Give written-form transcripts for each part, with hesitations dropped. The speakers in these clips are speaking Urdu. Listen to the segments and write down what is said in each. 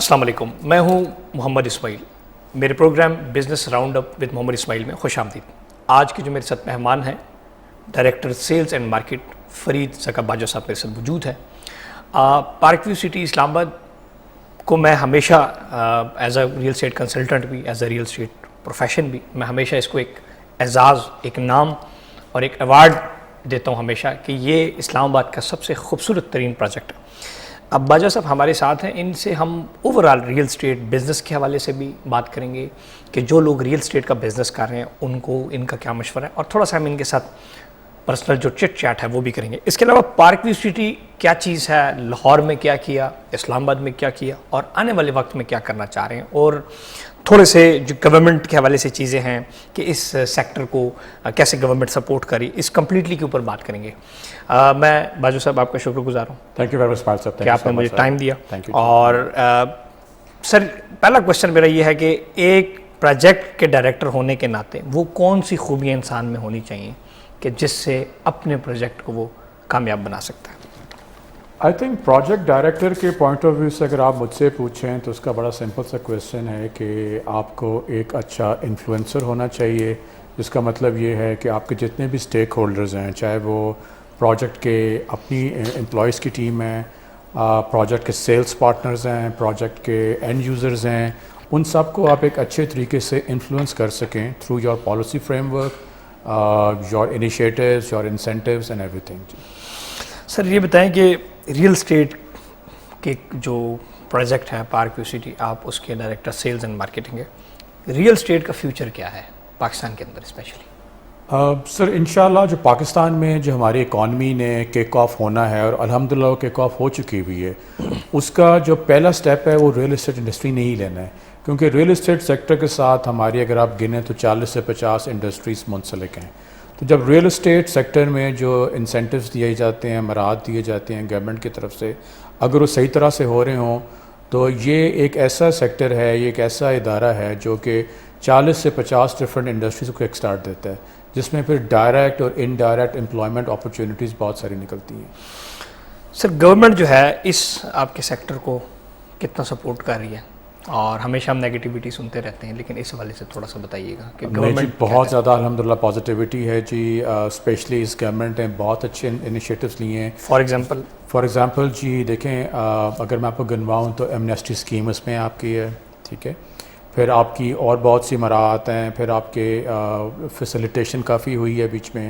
السلام علیکم، میں ہوں محمد اسماعیل. میرے program business round up with Muhammad Ismail میں خوش آمدید. آج کے جو میرے ساتھ مہمان ہیں director sales and market Farid Zaka Bajwa صاحب میرے ساتھ موجود ہیں. پارک ویو سٹی اسلام آباد کو میں ہمیشہ as a real estate consultant بھی، as a real estate profession بھی، میں ہمیشہ اس کو ایک اعزاز، ایک نام اور ایک ایوارڈ دیتا ہوں ہمیشہ کہ یہ اسلام آباد کا سب سے خوبصورت ترین پروجیکٹ ہے. اب باجوہ صاحب ہمارے ساتھ ہیں، ان سے ہم over all real estate business کے حوالے سے بھی بات کریں گے کہ جو لوگ ریئل اسٹیٹ کا بزنس کر رہے ہیں ان کو ان کا کیا مشورہ ہے، اور تھوڑا سا ہم ان کے ساتھ پرسنل جو چٹ چیٹ ہے وہ بھی کریں گے. اس کے علاوہ پارک ویو سٹی کیا چیز ہے، لاہور میں کیا کیا، اسلام آباد میں کیا کیا، اور آنے والے وقت میں کیا کرنا چاہ رہے ہیں، اور تھوڑے سے جو گورنمنٹ کے حوالے سے چیزیں ہیں کہ اس سیکٹر کو کیسے گورنمنٹ سپورٹ کری، اس کمپلیٹلی کے اوپر بات کریں گے. میں باجوہ صاحب آپ کا شکر گزار ہوں. تھینک یو ویری مچ اسماعیل صاحب کہ آپ نے مجھے ٹائم دیا. Thank you. اور سر پہلا کوشچن میرا یہ ہے کہ ایک پروجیکٹ کے ڈائریکٹر ہونے کے ناطے وہ کون سی خوبیاں انسان میں ہونی چاہیے کہ جس سے اپنے پروجیکٹ کو وہ کامیاب بنا سکتا ہے؟ آئی تھنک پروجیکٹ ڈائریکٹر کے پوائنٹ آف ویو سے اگر آپ مجھ سے پوچھیں تو اس کا بڑا سمپل سا کویشچن ہے کہ آپ کو ایک اچھا انفلوئنسر ہونا چاہیے، جس کا مطلب یہ ہے کہ آپ کے جتنے بھی اسٹیک ہولڈرز ہیں، چاہے وہ پروجیکٹ کے اپنی امپلائیز کی ٹیم ہے، پروجیکٹ کے سیلز پارٹنرز ہیں، پروجیکٹ کے اینڈ یوزرز ہیں، ان سب کو آپ ایک اچھے طریقے سے انفلوئنس کر سکیں through your policy framework, your initiatives, your incentives and everything. Sir یہ بتائیں کہ ریئل اسٹیٹ کے جو پروجیکٹ ہے پارک ویو سٹی، آپ اس کے ڈائریکٹر سیلز اینڈ مارکیٹنگ ہے، ریئل اسٹیٹ کا فیوچر کیا ہے پاکستان کے اندر اسپیشلی؟ سر انشاءاللہ جو پاکستان میں جو ہماری اکانومی نے کک آف ہونا ہے، اور الحمدللہ وہ کک آف ہو چکی ہوئی ہے، اس کا جو پہلا سٹیپ ہے وہ ریئل اسٹیٹ انڈسٹری نے ہی لینا ہے. کیونکہ ریئل اسٹیٹ سیکٹر کے ساتھ ہماری اگر آپ گنیں تو 40 سے 50 انڈسٹریز منسلک ہیں. تو جب ریئل اسٹیٹ سیکٹر میں جو انسینٹیوز دیے جاتے ہیں، مراعات دیے جاتے ہیں گورنمنٹ کی طرف سے، اگر وہ صحیح طرح سے ہو رہے ہوں تو یہ ایک ایسا سیکٹر ہے، یہ ایک ایسا ادارہ ہے جو کہ 40 سے 50 ڈفرینٹ انڈسٹریز کو ایک سٹارٹ دیتا ہے، جس میں پھر ڈائریکٹ اور انڈائریکٹ امپلائمنٹ اپرچونیٹیز بہت ساری نکلتی ہیں. سر گورنمنٹ جو ہے اس آپ کے سیکٹر کو کتنا سپورٹ کر رہی ہے؟ اور ہمیشہ ہم نیگیٹیوٹی سنتے رہتے ہیں، لیکن اس حوالے سے تھوڑا سا بتائیے گا کہ گورنمنٹ بہت زیادہ الحمدللہ پازیٹیوٹی ہے جی. اسپیشلی اس گورنمنٹ نے بہت اچھے انیشیٹوز لیے ہیں. فار ایگزامپل جی دیکھیں، اگر میں آپ کو گنواؤں تو ایمنیسٹی اسکیم اس میں آپ کی ہے، ٹھیک ہے. پھر آپ کی اور بہت سی مراعات ہیں. پھر آپ کے فیسیلیٹیشن کافی ہوئی ہے بیچ میں.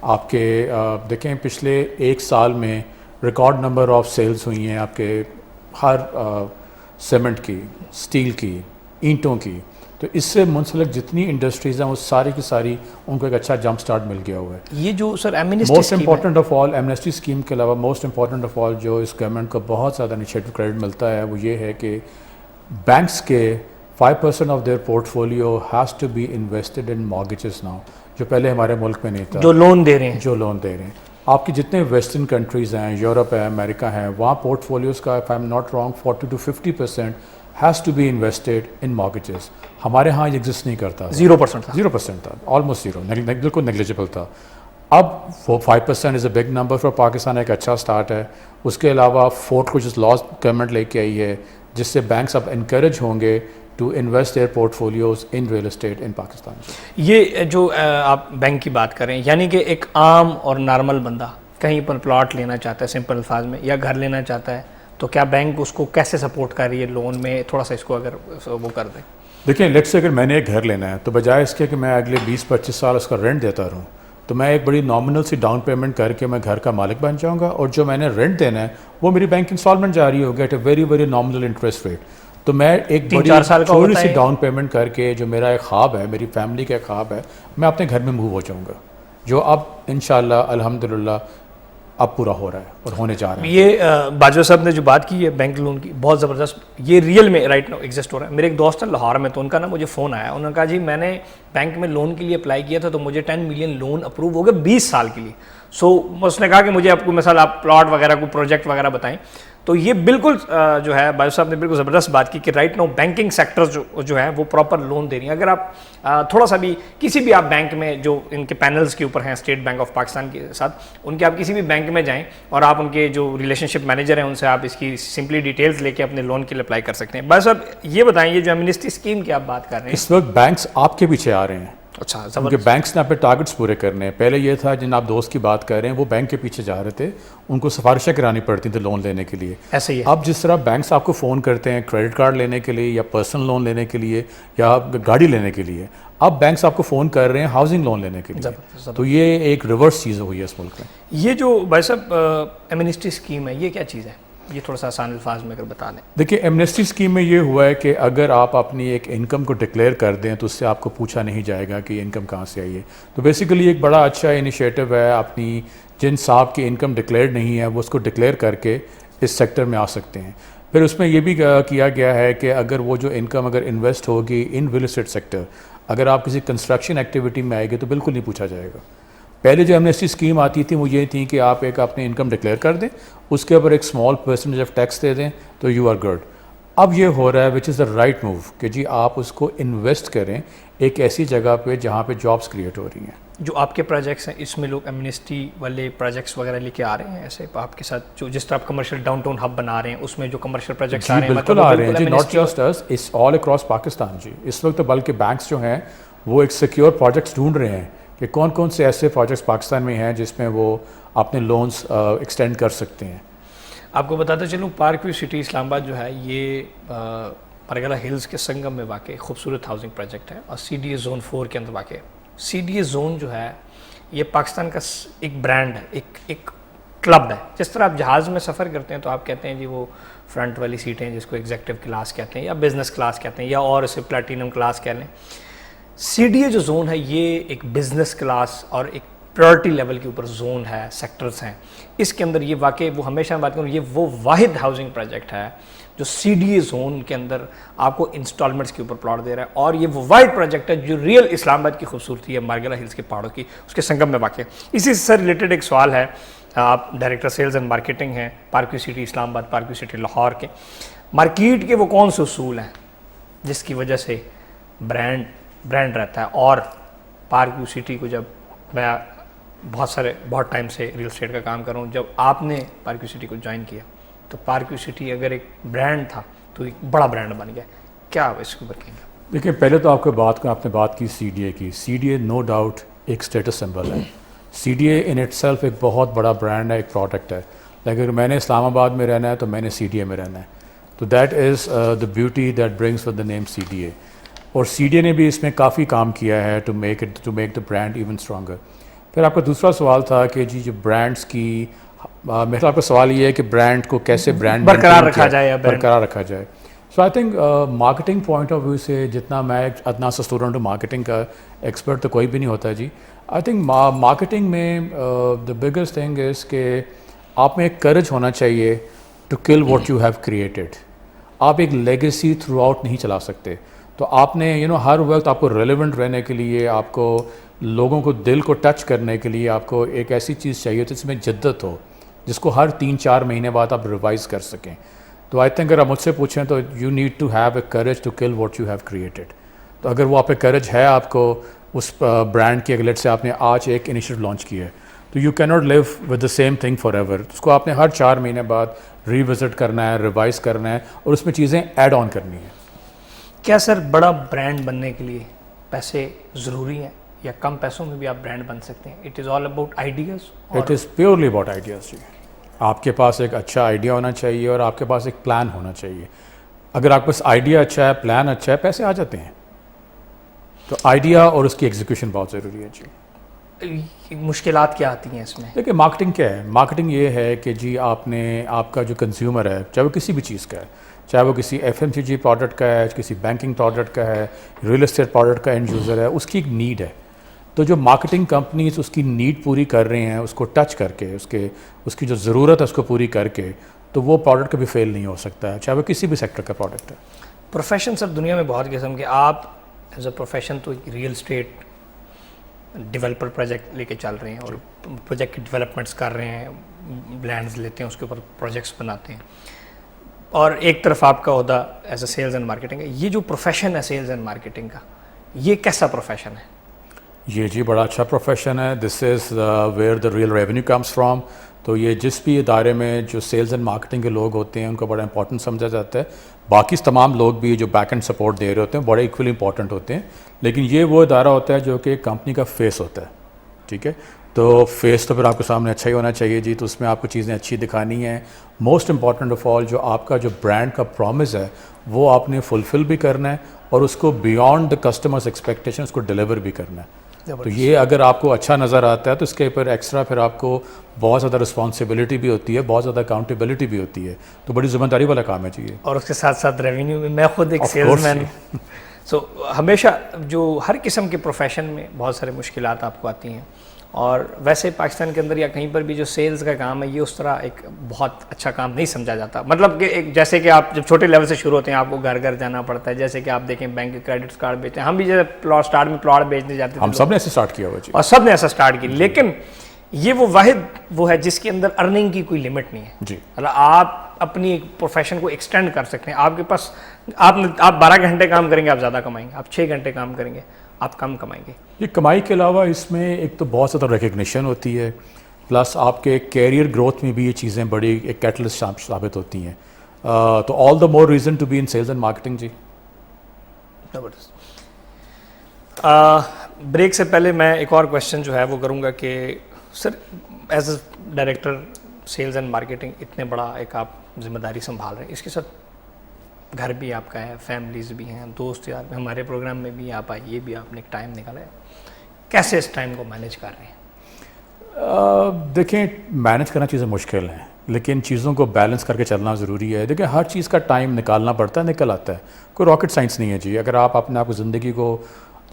آپ کے دیکھیں پچھلے 1 سال میں ریکارڈ نمبر آف سیلز ہوئی ہیں آپ کے، ہر سیمنٹ کی، اسٹیل کی، اینٹوں کی. تو اس سے منسلک جتنی انڈسٹریز ہیں وہ ساری کی ساری ان کو ایک اچھا جمپ سٹارٹ مل گیا ہوا ہے. یہ جو sir amnesty most important of all, amnesty scheme کے علاوہ موسٹ امپورٹنٹ آف آل جو اس گورنمنٹ کو بہت زیادہ انیشیٹو کریڈٹ ملتا ہے وہ یہ ہے کہ بینکس کے 5% of their portfolio has to be invested in mortgages now, جو پہلے ہمارے ملک میں نہیں تھا. جو لون دے رہے ہیں آپ کی جتنے ویسٹرن کنٹریز ہیں، یورپ ہے، امریکہ ہیں، وہاں پورٹ فولیوز کا if I am not wrong 40 to 50% has to be invested in mortgages. ہمارے ہاں یہ ایگزسٹ نہیں کرتا، 0% تھا، آلموسٹ زیرو، بالکل نیگلیجبل تھا. اب وہ 5% is a big number for Pakistan, ایک اچھا سٹارٹ ہے. اس کے علاوہ فورتھ کچھ لاز گورنمنٹ لے کے آئی ہے جس سے بینکس اب انکریج ہوں گے to invest their portfolios in real estate in Pakistan. یہ جو آپ بینک کی بات کریں، یعنی کہ ایک عام اور نارمل بندہ کہیں پر پلاٹ لینا چاہتا ہے سمپل الفاظ میں، یا گھر لینا چاہتا ہے، تو کیا بینک اس کو کیسے سپورٹ کر رہی ہے لون میں؟ تھوڑا سا اس کو اگر وہ کر دیں. دیکھیں لیٹس سے اگر میں نے ایک گھر لینا ہے تو بجائے اس کے کہ میں اگلے 20-25 سال اس کا رینٹ دیتا رہوں، تو میں ایک بڑی نامنل سی ڈاؤن پیمنٹ کر کے میں گھر کا مالک بن جاؤں گا، اور جو میں نے رینٹ دینا ہے وہ میری بینک انسٹالمنٹ جاری ہوگی at a very very nominal interest rate. تو میں ایک بڑی چھوٹی سی ڈاؤن پیمنٹ کر کے، جو میرا ایک خواب ہے، میری فیملی کا ایک خواب ہے، میں اپنے گھر میں موو ہو جاؤں گا، جو اب انشاءاللہ الحمدللہ اب پورا ہو رہا ہے اور ہونے جا رہا ہے. یہ باجوہ صاحب نے جو بات کی ہے بینک لون کی، بہت زبردست، یہ ریئل میں رائٹ ناؤ ایگزسٹ ہو رہا ہے. میرے ایک دوست ہیں لاہور میں، تو ان کا نا مجھے فون آیا، انہوں نے کہا جی میں نے بینک میں لون کے لیے اپلائی کیا تھا تو مجھے 10 ملین لون اپروو ہو گیا 20 سال کے لیے. سو اس نے کہا کہ مجھے آپ کو مثال آپ پلاٹ وغیرہ کو پروجیکٹ وغیرہ بتائیں. تو یہ بالکل جو ہے بھائی صاحب نے بالکل زبردست بات کی کہ رائٹ نو بینکنگ سیکٹر جو ہے وہ پراپر لون دے رہی ہیں. اگر آپ تھوڑا سا بھی کسی بھی آپ بینک میں جو ان کے پینلز کے اوپر ہیں اسٹیٹ بینک آف پاکستان کے ساتھ, ان کے آپ کسی بھی بینک میں جائیں اور آپ ان کے جو ریلیشن شپ مینیجر ہیں ان سے آپ اس کی سمپلی ڈیٹیلز لے کے اپنے لون کے لیے اپلائی کر سکتے ہیں. بھائی صاحب یہ بتائیں, یہ جو ایمنسٹی اسکیم کی آپ بات کر رہے ہیں اس وقت بینکس آپ کے پیچھے آ رہے ہیں. اچھا کیونکہ بینکس نے اپنے ٹارگٹس پورے کرنے ہیں. پہلے یہ تھا جن آپ دوست کی بات کر رہے ہیں وہ بینک کے پیچھے جا رہے تھے, ان کو سفارشیں کرانی پڑتی تھیں لون لینے کے لیے. ایسے ہی ہے. اب جس طرح بینکس آپ کو فون کرتے ہیں کریڈٹ کارڈ لینے کے لیے یا پرسنل لون لینے کے لیے یا گاڑی لینے کے لیے, اب بینکس آپ کو فون کر رہے ہیں ہاؤسنگ لون لینے کے لیے. تو یہ ایک ریورس چیز ہوئی ہے اس ملک میں. یہ جو بھائی صاحب ایمنسٹی اسکیم ہے یہ کیا چیز ہے, یہ تھوڑا سا آسان الفاظ میں اگر بتا دیں. دیکھیے ایمنسٹی اسکیم میں یہ ہوا ہے کہ اگر آپ اپنی ایک انکم کو ڈکلیئر کر دیں تو اس سے آپ کو پوچھا نہیں جائے گا کہ یہ انکم کہاں سے آئی ہے. تو بیسیکلی ایک بڑا اچھا انیشیٹو ہے. اپنی جن صاحب کی انکم ڈکلیئر نہیں ہے وہ اس کو ڈکلیئر کر کے اس سیکٹر میں آ سکتے ہیں. پھر اس میں یہ بھی کیا گیا ہے کہ اگر وہ جو انکم اگر انویسٹ ہوگی ان ریل اسٹیٹ سیکٹر, اگر آپ کسی کنسٹرکشن ایکٹیویٹی میں آئے گی تو بالکل نہیں پوچھا جائے گا. پہلے جو ایمنسٹی اسکیم آتی تھی وہ یہ تھی کہ آپ ایک اپنے انکم ڈکلیئر کر دیں, اس کے اوپر ایک اسمال پرسنٹیج آف ٹیکس دے دیں تو یو آر گڈ. اب یہ ہو رہا ہے وچ از دا رائٹ موو کہ جی آپ اس کو انویسٹ کریں ایک ایسی جگہ پہ جہاں پہ جابس کریٹ ہو رہی ہیں. جو آپ کے پروجیکٹس ہیں اس میں لوگ ایمنسٹی والے پروجیکٹس وغیرہ لے کے آ رہے ہیں ایسے آپ کے ساتھ, جو جس طرح آپ کمرشل ڈاؤن ٹاؤن ہب بنا رہے ہیں اس میں جو کمرشل پروجیکٹس آ رہے ہیں بالکل آ رہے ہیں جی, not just us, it's all across Pakistan جی. اس وقت بلکہ بینکس جو ہیں وہ ایک سیکیور پروجیکٹس ڈھونڈ رہے ہیں کہ کون کون سے ایسے پروجیکٹس پاکستان میں ہیں جس میں وہ اپنے لونز ایکسٹینڈ کر سکتے ہیں. آپ کو بتاتا چلوں پارک ویو سٹی اسلام آباد جو ہے یہ پرگلہ ہلز کے سنگم میں واقع خوبصورت ہاؤسنگ پروجیکٹ ہے اور سی ڈی اے زون 4 کے اندر واقع ہے. سی ڈی اے زون جو ہے یہ پاکستان کا ایک برانڈ ہے, ایک کلب ہے. جس طرح آپ جہاز میں سفر کرتے ہیں تو آپ کہتے ہیں جی وہ فرنٹ والی سیٹیں جس کو ایگزیکٹو کلاس کہتے ہیں یا بزنس کلاس کہتے ہیں یا اور اسے پلیٹینم کلاس کہہ لیں. سی ڈی اے جو زون ہے یہ ایک بزنس کلاس اور ایک پریورٹی لیول کے اوپر زون ہے, سیکٹرز ہیں. اس کے اندر یہ واقع وہ ہمیشہ بات کروں یہ وہ واحد ہاؤسنگ پروجیکٹ ہے جو سی ڈی اے زون کے اندر آپ کو انسٹالمنٹس کے اوپر پلاٹ دے رہا ہے, اور یہ وہ واحد پروجیکٹ ہے جو ریئل اسلام آباد کی خوبصورتی ہے مارگلہ ہلز کے پہاڑوں کی, اس کے سنگم میں واقع ہے. اسی سے ریلیٹڈ ایک سوال ہے, آپ ڈائریکٹر سیلز اینڈ مارکیٹنگ ہیں پارک ویو سٹی اسلام آباد, پارک ویو سٹی لاہور کے. مارکیٹ کے وہ کون سے اصول ہیں جس کی وجہ سے برانڈ رہتا ہے؟ اور پارک ویو سٹی کو جب میں بہت ٹائم سے ریل اسٹیٹ کا کام کر رہا ہوں, جب آپ نے پارک ویو سٹی کو جوائن کیا تو پارک ویو سٹی اگر ایک برانڈ تھا تو ایک بڑا برانڈ بن گیا, کیا اس کے اوپر کہیں گے؟ دیکھیں پہلے تو آپ نے بات کی سی ڈی اے کی. C D A no doubt ایک اسٹیٹس سمبل ہے. سی ڈی اے ان اٹ سیلف ایک بہت بڑا برانڈ ہے, ایک پروڈکٹ ہے. لیکن اگر میں نے اسلام آباد میں رہنا ہے تو میں نے سی ڈی اے میں رہنا ہے. تو that is the beauty that brings with the name C D A. اور سی ڈی اے نے بھی اس میں کافی کام کیا ہے to make the brand even stronger. پھر آپ کا دوسرا سوال تھا کہ جی جو برانڈس کی, میرا آپ کا سوال یہ ہے کہ برانڈ کو کیسے برقرار رکھا جائے. So I think marketing point of view سے جتنا میں اتنا سا اسٹوڈنٹ ہوں, مارکیٹنگ کا ایکسپرٹ تو کوئی بھی نہیں ہوتا جی. آئی تھنک مارکیٹنگ میں دا بگیسٹ تھنگ از کہ آپ میں ایک کریج ہونا چاہیے to kill what you have created. آپ ایک لیگیسی تھرو آؤٹ نہیں چلا سکتے. تو آپ نے ہر وقت آپ کو ریلیونٹ رہنے کے لیے, آپ کو لوگوں کو دل کو ٹچ کرنے کے لیے آپ کو ایک ایسی چیز چاہیے جس میں جدت ہو, جس کو ہر 3-4 مہینے بعد آپ ریوائز کر سکیں. تو آئی تھنک اگر آپ مجھ سے پوچھیں تو you need to have a courage to kill what you have created. تو اگر وہ آپ پہ کریج ہے آپ کو اس برانڈ کی, اگلیٹ سے آپ نے آج ایک انیشیٹو لانچ کیا ہے تو یو کی not live with the same thing forever. اس کو آپ نے ہر 4 مہینے بعد ریوزٹ کرنا ہے, ریوائز کرنا ہے اور اس میں چیزیں ایڈ آن کرنی ہیں. کیا سر بڑا برانڈ بننے کے لیے پیسے ضروری ہیں یا کم پیسوں میں بھی آپ برانڈ بن سکتے ہیں؟ It is all about ideas. It is purely about ideas جی. آپ کے پاس ایک اچھا آئیڈیا ہونا چاہیے اور آپ کے پاس ایک پلان ہونا چاہیے. اگر آپ کے پاس آئیڈیا اچھا ہے, پلان اچھا ہے, پیسے آ جاتے ہیں. تو آئیڈیا اور اس کی ایگزیکیوشن بہت ضروری ہے جی. مشکلات کیا آتی ہیں اس میں؟ دیکھیے مارکیٹنگ کیا ہے, مارکیٹنگ یہ ہے کہ جی آپ کا جو کنزیومر ہے, چاہے وہ کسی بھی چیز کا ہے, چاہے وہ کسی ایف ایم سی جی پروڈکٹ کا ہے, کسی بینکنگ پروڈکٹ کا ہے, ریل اسٹیٹ پروڈکٹ کا اینڈ یوزر ہے, اس کی ایک نیڈ ہے. تو جو مارکیٹنگ کمپنیز اس کی نیڈ پوری کر رہے ہیں, اس کو ٹچ کر کے, اس کی جو ضرورت ہے اس کو پوری کر کے, تو وہ پروڈکٹ کبھی فیل نہیں ہو سکتا ہے, چاہے وہ کسی بھی سیکٹر کا پروڈکٹ ہے. پروفیشن سر دنیا میں بہت قسم کے, آپ ایز اے پروفیشن تو ریئل اسٹیٹ ڈیولپر پروجیکٹ لے کے چل رہے ہیں اور پروجیکٹ ڈیولپمنٹس کر رہے ہیں, لینڈز لیتے ہیں, اس کے اوپر پروجیکٹس بناتے ہیں. اور ایک طرف آپ کا عہدہ as a sales and marketing ہے. یہ جو پروفیشن ہے سیلز اینڈ مارکیٹنگ کا, یہ کیسا پروفیشن ہے؟ یہ جی بڑا اچھا پروفیشن ہے. This is where the real revenue comes from. تو یہ جس بھی ادارے میں جو سیلز اینڈ مارکیٹنگ کے لوگ ہوتے ہیں ان کو بڑا امپورٹنٹ سمجھا جاتا ہے. باقی تمام لوگ بھی جو بیک اینڈ سپورٹ دے رہے ہوتے ہیں بڑے ایکولی امپورٹنٹ ہوتے ہیں, لیکن یہ وہ ادارہ ہوتا ہے جو کہ کمپنی کا فیس ہوتا ہے. ٹھیک ہے, تو فیس تو پھر آپ کے سامنے اچھا ہی ہونا چاہیے جی. تو اس میں آپ کو چیزیں اچھی دکھانی ہیں. موسٹ امپورٹنٹ آف آل جو آپ کا جو برانڈ کا پرومس ہے وہ آپ نے فلفل بھی کرنا ہے اور اس کو بیانڈ دا کسٹمرس ایکسپیکٹیشن اس کو ڈیلیور بھی کرنا ہے. تو یہ اگر آپ کو اچھا نظر آتا ہے تو اس کے اوپر ایکسٹرا پھر آپ کو بہت زیادہ رسپانسبلٹی بھی ہوتی ہے, بہت زیادہ اکاؤنٹیبلٹی بھی ہوتی ہے. تو بڑی ذمہ داری والا کام ہے جی یہ. اور اس کے ساتھ ساتھ ریونیو میں, میں خود ایک سیلز مین ہوں. سو ہمیشہ جو ہر قسم کے پروفیشن میں بہت سارے مشکلات آپ کو آتی ہیں, اور ویسے پاکستان کے اندر یا کہیں پر بھی جو سیلز کا کام ہے یہ اس طرح ایک بہت اچھا کام نہیں سمجھا جاتا. مطلب کہ ایک جیسے کہ آپ جب چھوٹے لیول سے شروع ہوتے ہیں آپ کو گھر گھر جانا پڑتا ہے. جیسے کہ آپ دیکھیں بینک کے کریڈٹ کارڈ بیچتے ہیں, ہم بھی جیسے اسٹارٹ میں پلاٹ بیچنے جاتے تھے, ہم سب نے ایسے اسٹارٹ کیا ہوا جی, اور سب نے ایسا اسٹارٹ کیا. لیکن یہ وہ واحد وہ ہے جس کے اندر ارننگ کی کوئی لمٹ نہیں ہے جی. مطلب آپ اپنی ایک پروفیشن کو ایکسٹینڈ کر سکتے ہیں. آپ کے پاس آپ 12 گھنٹے کام کریں گے آپ زیادہ کمائیں گے, آپ 6 گھنٹے کام کریں گے آپ کم کمائیں گے. یہ کمائی کے علاوہ اس میں ایک تو بہت زیادہ ریکگنیشن ہوتی ہے, پلس آپ کے کیریئر گروتھ میں بھی یہ چیزیں بڑی ایک کیٹلسٹ ثابت ہوتی ہیں. تو all the more reason to be in sales and marketing جی. زبردست. بریک سے پہلے میں ایک اور کویشچن جو ہے وہ کروں گا کہ sir as a director sales and marketing اتنے بڑا ایک آپ ذمہ داری سنبھال رہے ہیں, اس کے ساتھ گھر بھی آپ کا ہے, فیملیز بھی ہیں, دوست یار, ہمارے پروگرام میں بھی آپ آئے, یہ بھی آپ نے ایک ٹائم نکالا ہے, کیسے اس ٹائم کو مینیج کر رہے ہیں؟ دیکھیں مینیج کرنا چیزیں مشکل ہیں, لیکن چیزوں کو بیلنس کر کے چلنا ضروری ہے. دیکھیں ہر چیز کا ٹائم نکالنا پڑتا ہے, نکل آتا ہے, کوئی راکٹ سائنس نہیں ہے جی. اگر آپ اپنے آپ کو زندگی کو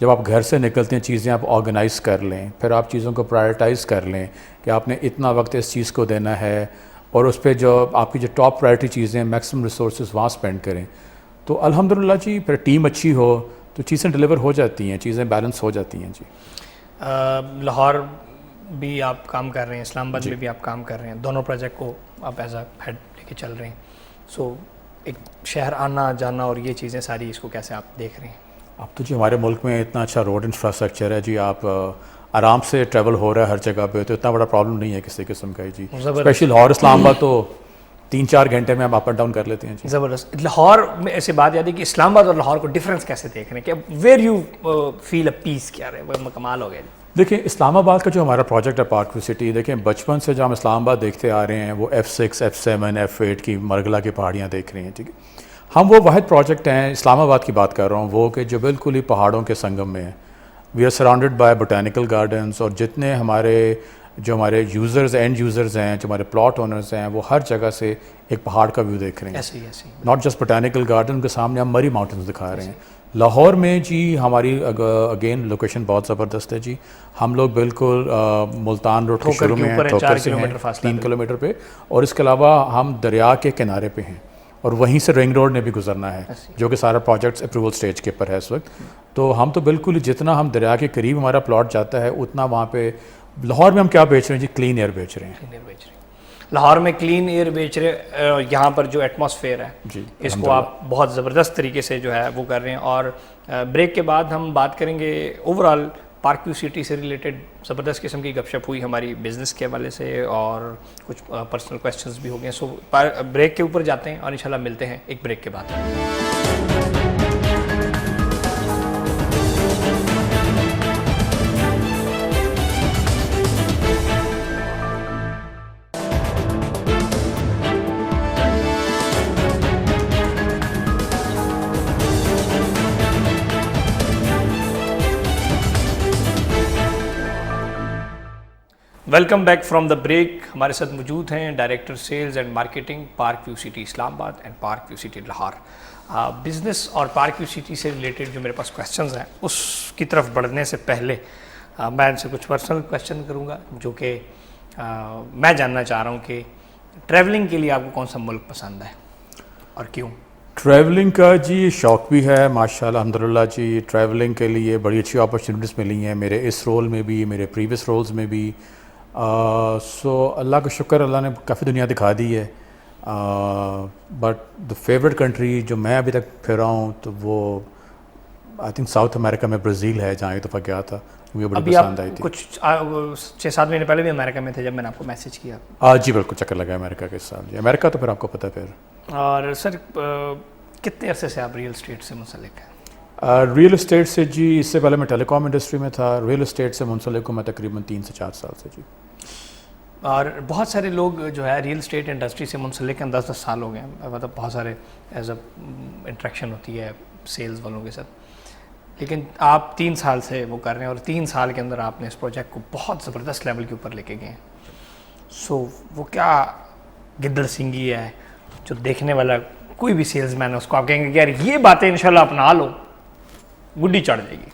جب آپ گھر سے نکلتے ہیں چیزیں آپ آرگنائز کر لیں, پھر آپ چیزوں کو پرائرٹائز کر لیں کہ آپ نے اتنا وقت اس چیز کو دینا ہے, اور اس پہ جو آپ کی جو ٹاپ پرائرٹی چیزیں ہیں میکسیمم ریسورسز وہاں اسپینڈ کریں, تو الحمدللہ جی پھر ٹیم اچھی ہو تو چیزیں ڈلیور ہو جاتی ہیں, چیزیں بیلنس ہو جاتی ہیں جی. لاہور بھی آپ کام کر رہے ہیں, اسلام آباد میں بھی آپ کام کر رہے ہیں, دونوں پروجیکٹ کو آپ ایز اے ہیڈ لے کے چل رہے ہیں. سو ایک شہر آنا جانا اور یہ چیزیں ساری اس کو کیسے آپ دیکھ رہے ہیں؟ اب تو جی ہمارے ملک میں اتنا اچھا روڈ انفراسٹرکچر ہے جی, آپ آرام سے ٹریول ہو رہا ہے ہر جگہ پہ, تو اتنا بڑا پرابلم نہیں ہے کسی قسم کا جی. اسپیشل لاہور اسلام آباد تو 3-4 گھنٹے میں ہم اپ اینڈ ڈاؤن کر لیتے ہیں جی. زبردست. لاہور میں ایسے بات یاد ہے کہ اسلام آباد اور لاہور کو ڈفرینس کیسے دیکھ رہے ہیں کہ ویئر یو فیل اے پیس, کیا رہے وہ کمال ہو گیا جی. دیکھیں اسلام آباد کا جو ہمارا پروجیکٹ ہے پارک ویو سٹی, دیکھیں بچپن سے جو ہم اسلام آباد دیکھتے آ رہے ہیں وہ F6 F7 F8 کی مرگلا کی پہاڑیاں دیکھ رہے ہیں. ٹھیک ہے, ہم وہ واحد پروجیکٹ ہیں اسلام آباد کی بات کر رہا ہوں وہ کہ جو بالکل ہی پہاڑوں کے سنگم میں ہے. We are surrounded by botanical gardens, اور جتنے ہمارے یوزرز اینڈ یوزرز ہیں, جو ہمارے پلاٹ اونرز ہیں, وہ ہر جگہ سے ایک پہاڑ کا ویو دیکھ رہے ہیں. ایسے ناٹ جسٹ بوٹینیکل گارڈن کے سامنے ہم مری ماؤنٹینز دکھا رہے ہیں. لاہور میں جی ہماری اگین لوکیشن بہت زبردست ہے جی. ہم لوگ بالکل ملتان روڈ کے شروع میں ہیں, ٹھوکر سے ہیں 3 کلومیٹر پہ, اور اس کے علاوہ ہم دریا کے کنارے پہ ہیں, اور وہیں سے رنگ روڈ نے بھی گزرنا ہے جو کہ سارا پروجیکٹس اپروول سٹیج کے اوپر ہے اس وقت. تو ہم تو بالکل جتنا ہم دریا کے قریب ہمارا پلاٹ جاتا ہے اتنا وہاں پہ لاہور میں ہم کیا بیچ رہے ہیں جی, کلین ایئر بیچ رہے ہیں. لاہور میں کلین ایئر بیچ رہے, یہاں پر جو ایٹماسفیئر ہے جی اس کو آپ بہت زبردست طریقے سے جو ہے وہ کر رہے ہیں. اور بریک کے بعد ہم بات کریں گے overall park view city سے ریلیٹڈ. زبردست قسم کی گپ شپ ہوئی ہماری بزنس کے حوالے سے, اور کچھ پرسنل کویسچنز بھی ہو گئے. سو بریک کے اوپر جاتے ہیں اور انشاءاللہ ملتے ہیں ایک بریک کے بعد. Welcome back from the break. ہمارے ساتھ موجود ہیں director sales and marketing Park view City Islamabad and Park view City Lahore. Business اور پارک ویو سٹی سے ریلیٹڈ جو میرے پاس کویسچنز ہیں اس کی طرف بڑھنے سے پہلے میں ان سے کچھ پرسنل کویسچن کروں گا, جو کہ میں جاننا چاہ رہا ہوں کہ ٹریولنگ کے لیے آپ کو کون سا ملک پسند ہے اور کیوں؟ ٹریولنگ کا جی شوق بھی ہے ماشاء اللہ الحمدللہ جی. ٹریولنگ کے لیے بڑی اچھی اپرچونیٹیز ملی ہیں میرے اس رول میں بھی, میرے پریویس رولز میں بھی. سو اللہ کا شکر, اللہ نے کافی دنیا دکھا دی ہے. بٹ دا فیوریٹ کنٹری جو میں ابھی تک پھرا ہوں تو وہ آئی تھنک ساؤتھ امریکہ میں برازیل ہے، جہاں ایک دفعہ گیا تھا، مجھے بڑی پسند آئی تھی. کچھ 6-7 مہینے پہلے بھی امریکہ میں تھے جب میں نے آپ کو میسج کیا. جی بالکل، چکر لگا امریکہ کے سال. جی امریکہ تو پھر آپ کو پتہ. پھر اور سر کتنے عرصے سے آپ ریئل اسٹیٹ سے منسلک ہیں؟ ریئل اسٹیٹ سے جی اس سے پہلے میں ٹیلی کام انڈسٹری میں تھا. ریئل اسٹیٹ سے منسلک ہوں میں تقریباً 3 سے 4 سال سے. جی اور بہت سارے لوگ جو ہے ریئل اسٹیٹ انڈسٹری سے منسلک ہیں 10 سال ہو گئے ہیں، مطلب بہت سارے ایز اے انٹریکشن ہوتی ہے سیلز والوں کے ساتھ، لیکن آپ 3 سال سے وہ کر رہے ہیں اور 3 سال کے اندر آپ نے اس پروجیکٹ کو بہت زبردست لیول کے اوپر لے کے گئے ہیں. سو وہ کیا گدڑ سنگھی ہے جو دیکھنے والا کوئی بھی سیلز مین ہے اس کو آپ کہیں گے کہ یار یہ باتیں انشاءاللہ اپنا لو، گڈی چڑھ جائے گی؟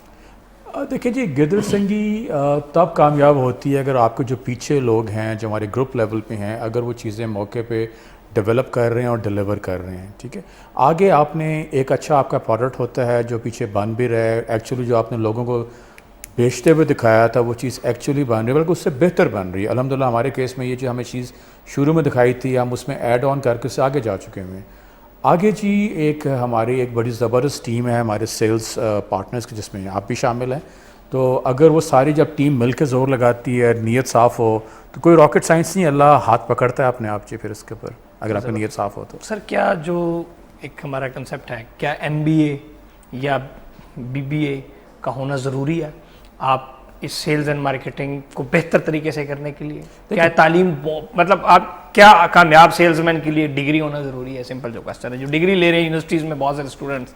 دیکھیں جی، گدڑ سنگھی تب کامیاب ہوتی ہے اگر آپ کے جو پیچھے لوگ ہیں جو ہمارے گروپ لیول پہ ہیں، اگر وہ چیزیں موقع پہ ڈیولپ کر رہے ہیں اور ڈیلیور کر رہے ہیں. ٹھیک ہے، آگے آپ نے ایک اچھا آپ کا پروڈکٹ ہوتا ہے جو پیچھے بن بھی رہا ہے، ایکچولی جو آپ نے لوگوں کو بیچتے ہوئے دکھایا تھا وہ چیز ایکچولی بن رہی ہے، بلکہ اس سے بہتر بن رہی ہے. الحمدللہ ہمارے کیس میں یہ جو ہمیں چیز شروع میں دکھائی تھی ہم اس میں ایڈ آن کر کے اس سے آگے جا چکے ہیں. آگے جی ایک ہماری ایک بڑی زبردست ٹیم ہے ہمارے سیلز پارٹنرز کی، جس میں آپ بھی شامل ہیں. تو اگر وہ ساری جب ٹیم مل کے زور لگاتی ہے، نیت صاف ہو، تو کوئی راکٹ سائنس نہیں، اللہ ہاتھ پکڑتا ہے اپنے آپ. جی پھر اس کے اوپر اگر آپ کی نیت صاف ہو تو. سر کیا جو ایک ہمارا کنسیپٹ ہے، کیا MBA یا BBA کا ہونا ضروری ہے آپ اس سیلز اینڈ مارکیٹنگ کو بہتر طریقے سے کرنے کے لیے؟ کیا تعلیم مطلب آپ کیا کامیاب سیلز مین کے لیے ڈگری ہونا ضروری ہے؟ سمپل جو کوسچن ہے، جو ڈگری لے رہے ہیں یونیورسٹیز میں بہت سارے اسٹوڈنٹس،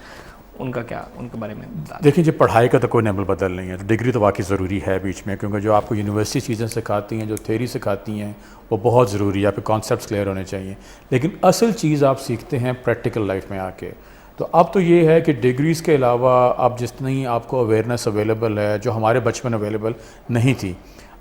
ان کا کیا، ان کے بارے میں بتا دیں. دیکھیں جی، پڑھائی کا تو کوئی نعمل بدل نہیں ہے، تو ڈگری تو واقعی ضروری ہے بیچ میں، کیونکہ جو آپ کو یونیورسٹی چیزیں سکھاتی ہیں، جو تھیوری سکھاتی ہیں، وہ بہت ضروری ہے. آپ کے کانسیپٹس کلیئر ہونے چاہیے، لیکن اصل چیز آپ سیکھتے ہیں پریکٹیکل لائف میں آ کے. تو اب تو یہ ہے کہ ڈگریز کے علاوہ اب جتنی آپ کو اویئرنیس اویلیبل ہے جو ہمارے بچپن اویلیبل نہیں تھی،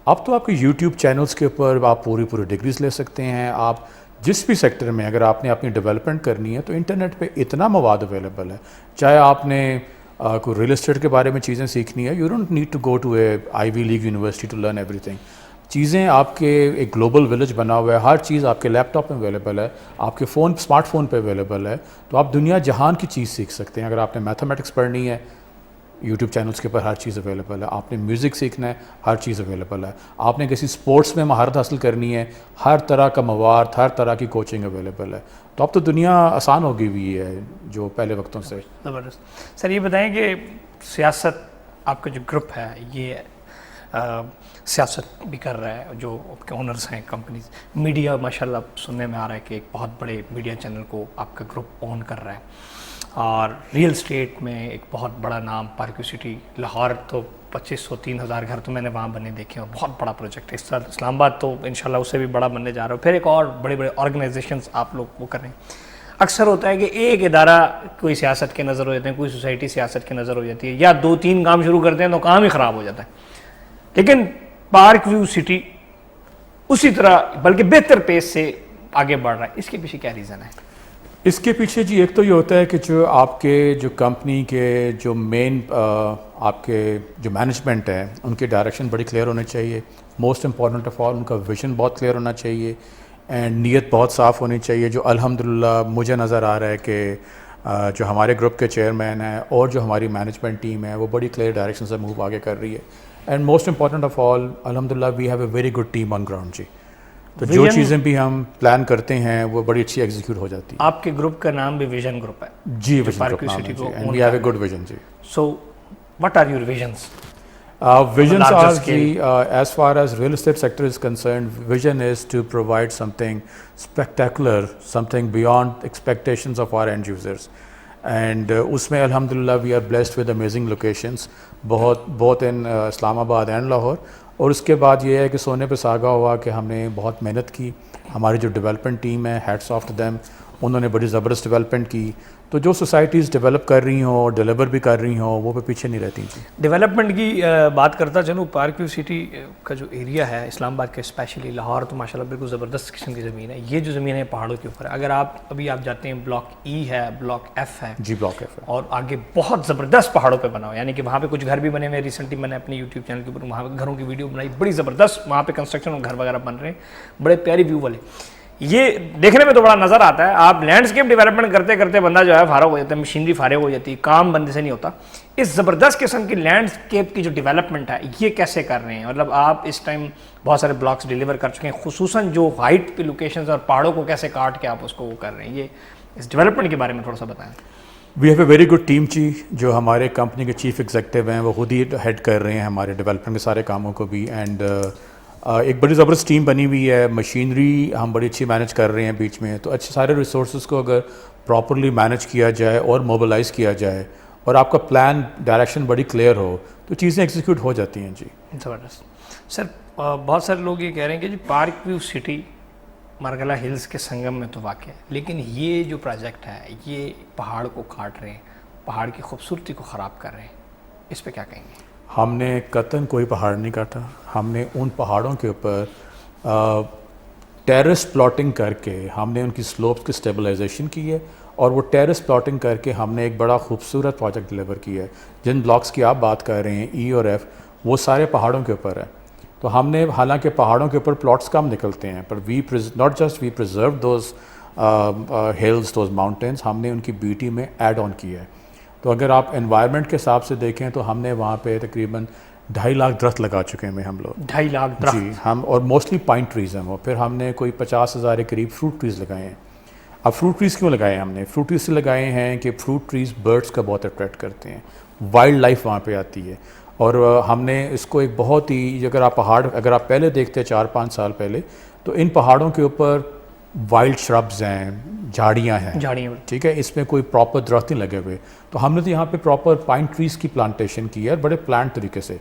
اب تو آپ کے یوٹیوب چینلز کے اوپر آپ پوری ڈگریز لے سکتے ہیں. آپ جس بھی سیکٹر میں اگر آپ نے اپنی ڈیولپمنٹ کرنی ہے تو انٹرنیٹ پہ اتنا مواد اویلیبل ہے. چاہے آپ نے کوئی ریئل اسٹیٹ کے بارے میں چیزیں سیکھنی ہے، you don't need to go to a Ivy league university to learn everything. چیزیں آپ کے ایک گلوبل ولیج بنا ہوا ہے، ہر چیز آپ کے لیپ ٹاپ میں اویلیبل ہے، آپ کے اسمارٹ فون پہ اویلیبل ہے. تو آپ دنیا جہان کی چیز سیکھ سکتے ہیں. اگر آپ نے میتھمیٹکس پڑھنی ہے، یوٹیوب چینلز کے اوپر ہر چیز اویلیبل ہے. آپ نے میوزک سیکھنا ہے، ہر چیز اویلیبل ہے. آپ نے کسی سپورٹس میں مہارت حاصل کرنی ہے، ہر طرح کا مواد، ہر طرح کی کوچنگ اویلیبل ہے. تو اب تو دنیا آسان ہو گئی ہوئی ہے جو پہلے وقتوں سے. زبردست. سر یہ بتائیں کہ سیاست، آپ کا جو گروپ ہے یہ سیاست بھی کر رہا ہے، جو آپ کے اونرز ہیں کمپنیز، میڈیا ماشاءاللہ سننے میں آ رہا ہے کہ ایک بہت بڑے میڈیا چینل کو آپ کا گروپ اون کر رہا ہے، اور ریئل اسٹیٹ میں ایک بہت بڑا نام پارکیو سٹی لاہور، تو 2500-3000 گھر تو میں نے وہاں بنے دیکھے ہیں، اور بہت بڑا پروجیکٹ ہے. اس سال اسلام آباد تو انشاءاللہ اس سے بھی بڑا بننے جا رہا ہے. پھر ایک اور بڑے بڑے آرگنائزیشنز آپ لوگ وہ کر رہے ہیں. اکثر ہوتا ہے کہ ایک ادارہ کوئی سیاست کے نظر ہو جاتے ہیں، کوئی سوسائٹی سیاست کے نظر ہو جاتی ہے، یا 2-3 کام شروع کرتے ہیں تو کام ہی خراب ہو جاتا ہے. لیکن پارک ویو سٹی اسی طرح بلکہ بہتر پیس سے آگے بڑھ رہا ہے، اس کے پیچھے کیا ریزن ہے؟ اس کے پیچھے جی ایک تو یہ ہوتا ہے کہ جو آپ کے جو کمپنی کے جو مین آپ کے جو مینجمنٹ ہے ان کے ڈائریکشن بڑی کلیئر ہونے چاہیے. موسٹ امپورٹنٹ آف آل ان کا ویژن بہت کلیئر ہونا چاہیے، اینڈ نیت بہت صاف ہونی چاہیے. جو الحمدللہ مجھے نظر آ رہا ہے کہ جو ہمارے گروپ کے چیئرمین ہیں اور جو ہماری مینجمنٹ ٹیم ہے وہ بڑی کلیئر ڈائریکشن سے موو آگے کر رہی ہے. And most important of all الحمدللہ we have a very good team on ground. جی تو جو چیزیں بھی ہم پلان کرتے ہیں وہ بڑی اچھی ایگزیکیوٹ ہو جاتی ہے. آپ کے گروپ کا نام بھی ویژن گروپ ہے؟ جی ویژن گروپ نام ہے جی، and we have a good vision. جی so what are your visions? Visions are as far as real estate sector is concerned, vision is to provide something spectacular, something beyond expectations of our end users. And اس میں الحمدللہ we are blessed with amazing locations, both in اسلام آباد اینڈ لاہور. اور اس کے بعد یہ ہے کہ سونے پہ سہاگا ہوا کہ ہم نے بہت محنت کی. ہماری جو ڈیولپمنٹ ٹیم ہے، ہیٹس آف ٹو دیم، انہوں نے بڑی زبردست ڈیولپمنٹ کی. تو جو سوسائٹیز ڈیولپ کر رہی ہوں اور ڈیلیور بھی کر رہی ہوں وہ پہ پیچھے نہیں رہتی. جی ڈیولپمنٹ کی بات کرتا چلوں، پارک ویو سٹی کا جو ایریا ہے اسلام آباد کا اسپیشلی، لاہور تو ماشاءاللہ بالکل زبردست قسم کی زمین ہے. یہ جو زمین ہے پہاڑوں کے اوپر ہے، اگر آپ ابھی آپ جاتے ہیں بلاک ای ہے، بلاک ایف ہے. جی بلاک ایف ہے، اور آگے بہت زبردست پہاڑوں پہ بنا ہوا، یعنی کہ وہاں پہ کچھ گھر بھی بنے ہوئے. ریسنٹلی میں نے اپنے یوٹیوب چینل کے اوپر وہاں گھروں کی ویڈیو بنائی، بڑی زبردست وہاں پہ کنسٹرکشن اور گھر وغیرہ بن رہے ہیں، بڑے پیاری ویو والے. یہ دیکھنے میں تو بڑا نظر آتا ہے, آپ لینڈسکیپ ڈیولپمنٹ کرتے کرتے بندہ جو ہے فارغ ہو جاتا ہے, مشینری فارغ ہو جاتی ہے, کام بندے سے نہیں ہوتا. اس زبردست قسم کی لینڈسکیپ کی جو ڈیولپمنٹ ہے یہ کیسے کر رہے ہیں؟ مطلب آپ اس ٹائم بہت سارے بلاکس ڈیلیور کر چکے ہیں, خصوصاً جو ہائٹ پہ لوکیشنز اور پہاڑوں کو کیسے کاٹ کے آپ اس کو وہ کر رہے ہیں, یہ اس ڈیولپمنٹ کے بارے میں تھوڑا سا بتائیں. We have a very good team جی, جو ہمارے کمپنی کے چیف ایگزیکٹو ہیں وہ خود ہی ہیڈ کر رہے ہیں ہمارے ڈیولپمنٹ کے سارے کاموں کو بھی. اینڈ ایک بڑی زبردست ٹیم بنی ہوئی ہے, مشینری ہم بڑی اچھی مینیج کر رہے ہیں بیچ میں. تو اچھے سارے ریسورسز کو اگر پراپرلی مینیج کیا جائے اور موبلائز کیا جائے اور آپ کا پلان ڈائریکشن بڑی کلیئر ہو تو چیزیں ایگزیکیوٹ ہو جاتی ہیں جی. زبردست. سر بہت سارے لوگ یہ کہہ رہے ہیں کہ جی park view city Margalla Hills کے سنگم میں تو واقع ہے, لیکن یہ جو پروجیکٹ ہے یہ پہاڑ کو کاٹ رہے ہیں, پہاڑ کی خوبصورتی کو خراب کر رہے ہیں, اس پہ کیا کہیں گے؟ ہم نے قطعاً کوئی پہاڑ نہیں کاٹا. ہم نے ان پہاڑوں کے اوپر ٹیرس پلاٹنگ کر کے ہم نے ان کی سلوپس کی اسٹیبلائزیشن کی ہے, اور وہ ٹیرس پلاٹنگ کر کے ہم نے ایک بڑا خوبصورت پروجیکٹ ڈلیور کیا ہے. جن بلاکس کی آپ بات کر رہے ہیں ای اور ایف, وہ سارے پہاڑوں کے اوپر ہیں. تو ہم نے حالانکہ پہاڑوں کے اوپر پلاٹس کم نکلتے ہیں, پر not just we preserve those hills those mountains, ہم نے ان کی بیوٹی میں ایڈ آن کیا ہے. تو اگر آپ انوائرمنٹ کے حساب سے دیکھیں تو ہم نے وہاں پہ تقریباً 2.5 لاکھ درخت لگا چکے ہیں ہم لوگ. 2.5 لاکھ درخت جی ہم, اور موسٹلی پائن ٹریز ہیں وہ. پھر ہم نے کوئی 50,000 کے قریب فروٹ ٹریز لگائے ہیں. اب فروٹ ٹریز کیوں لگائے ہیں ہم نے؟ فروٹ ٹریز سے لگائے ہیں کہ فروٹ ٹریز برڈس کا بہت اٹریکٹ کرتے ہیں, وائلڈ لائف وہاں پہ آتی ہے. اور ہم نے اس کو ایک بہت ہی, اگر آپ پہلے دیکھتے 4-5 سال پہلے, تو ان پہاڑوں کے اوپر وائلڈ شربز ہیں, جھاڑیاں ہیں, ٹھیک ہے, اس میں کوئی پراپر درخت نہیں لگے ہوئے. تو ہم نے تو یہاں پہ پراپر پائن ٹریز کی پلانٹیشن کی ہے بڑے پلانٹ طریقے سے.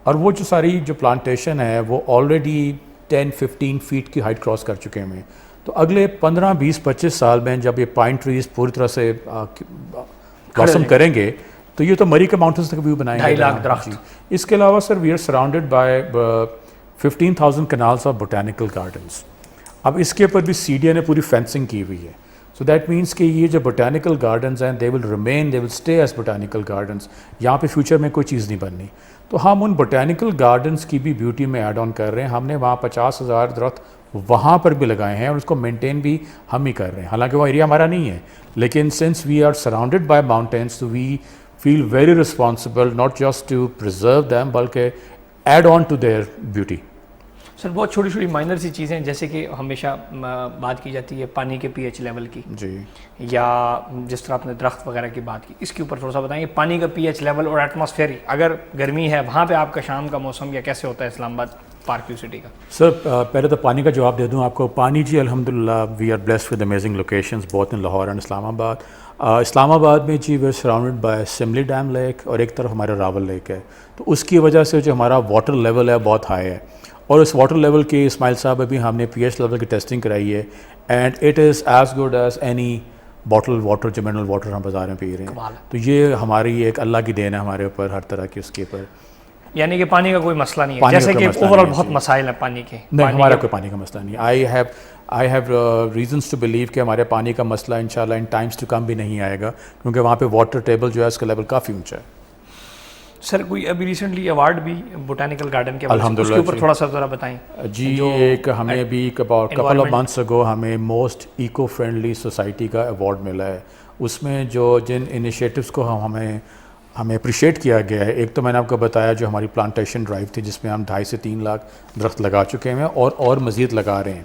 اور وہ جو ساری جو پلانٹیشن ہے وہ آلریڈی 10-15 فیٹ کی ہائٹ کراس کر چکے ہیں. تو اگلے 15-20-25 سال میں جب یہ پائن ٹریز پوری طرح سے بلاسم کریں گے تو یہ تو مری کے ماؤنٹینس تک ویو بنائیں گے. 2.5 لاکھ درخت. اس کے علاوہ sir we are surrounded by 15,000 kanals of botanical gardens. اب اس کے اوپر بھی سی ڈی اے نے پوری فینسنگ کی ہوئی ہے. سو دیٹ مینس کہ یہ جو بوٹینیکل گارڈنز ہیں they will remain, they will stay as botanical gardens. یہاں پہ فیوچر میں کوئی چیز نہیں بننی. تو ہم ان بوٹینیکل گارڈنز کی بھی بیوٹی میں ایڈ آن کر رہے ہیں. ہم نے وہاں 50,000 درخت وہاں پر بھی لگائے ہیں, اور اس کو مینٹین بھی ہم ہی کر رہے ہیں. حالانکہ وہ ایریا ہمارا نہیں ہے, لیکن since we are surrounded by mountains تو we feel very responsible not just to preserve them بلکہ add on to their beauty. Sir بہت چھوٹی چھوٹی مائنر سی چیزیں, جیسے کہ ہمیشہ بات کی جاتی ہے پانی کے پی ایچ لیول کی, جی, یا جس طرح آپ نے درخت وغیرہ کی بات کی, اس کے اوپر تھوڑا سا بتائیں. پانی کا پی ایچ لیول اور ایٹماسفیئر, اگر گرمی ہے وہاں پہ آپ کا شام کا موسم یا کیسے ہوتا ہے اسلام آباد پارک ویو سٹی کا؟ سر پہلے تو پانی کا جواب دے دوں آپ کو. پانی جی الحمدللہ we are blessed with amazing locations both in Lahore and Islamabad. Islamabad میں جی we are surrounded by Simly dam lake, اور ایک طرف ہمارا راول لیک ہے. تو اس کی وجہ سے جو ہمارا واٹر لیول ہے بہت ہائی ہے, اور اس واٹر لیول کی اسماعیل صاحب ابھی ہم نے پی ایچ لیول کی ٹیسٹنگ کرائی ہے, and it is as good as any bottle water جو منرل واٹر ہم بازار میں پی رہے ہیں. تو یہ ہماری ایک اللہ کی دین ہے ہمارے اوپر, ہر طرح کی اس کے اوپر. یعنی کہ پانی کا کوئی مسئلہ نہیں ہے, جیسے کہ اوور آل بہت مسائل ہیں پانی کے. نہیں, ہمارا کوئی پانی کا مسئلہ نہیں. I have reasons to believe کہ ہمارے پانی کا مسئلہ انشاءاللہ ان ٹائمس ٹو کم بھی نہیں آئے گا, کیونکہ وہاں پہ واٹر ٹیبل جو ہے اس کا لیول کافی اونچا ہے. سر کوئی ابھی ریسنٹلی ایوارڈ بھی بوٹینیکل گارڈن کے اس کے اوپر تھوڑا سا ذرا بتائیں. جی ایک ہمیں ابھی کپل آف منتھس اگو ہمیں موسٹ ایکو فرینڈلی سوسائٹی کا ایوارڈ ملا ہے. اس میں جو جن انیشیٹوز کو ہمیں اپریشیٹ کیا گیا ہے, ایک تو میں نے آپ کو بتایا جو ہماری پلانٹیشن ڈرائیو تھی جس میں ہم 2.5 سے 3 لاکھ درخت لگا چکے ہیں اور مزید لگا رہے ہیں.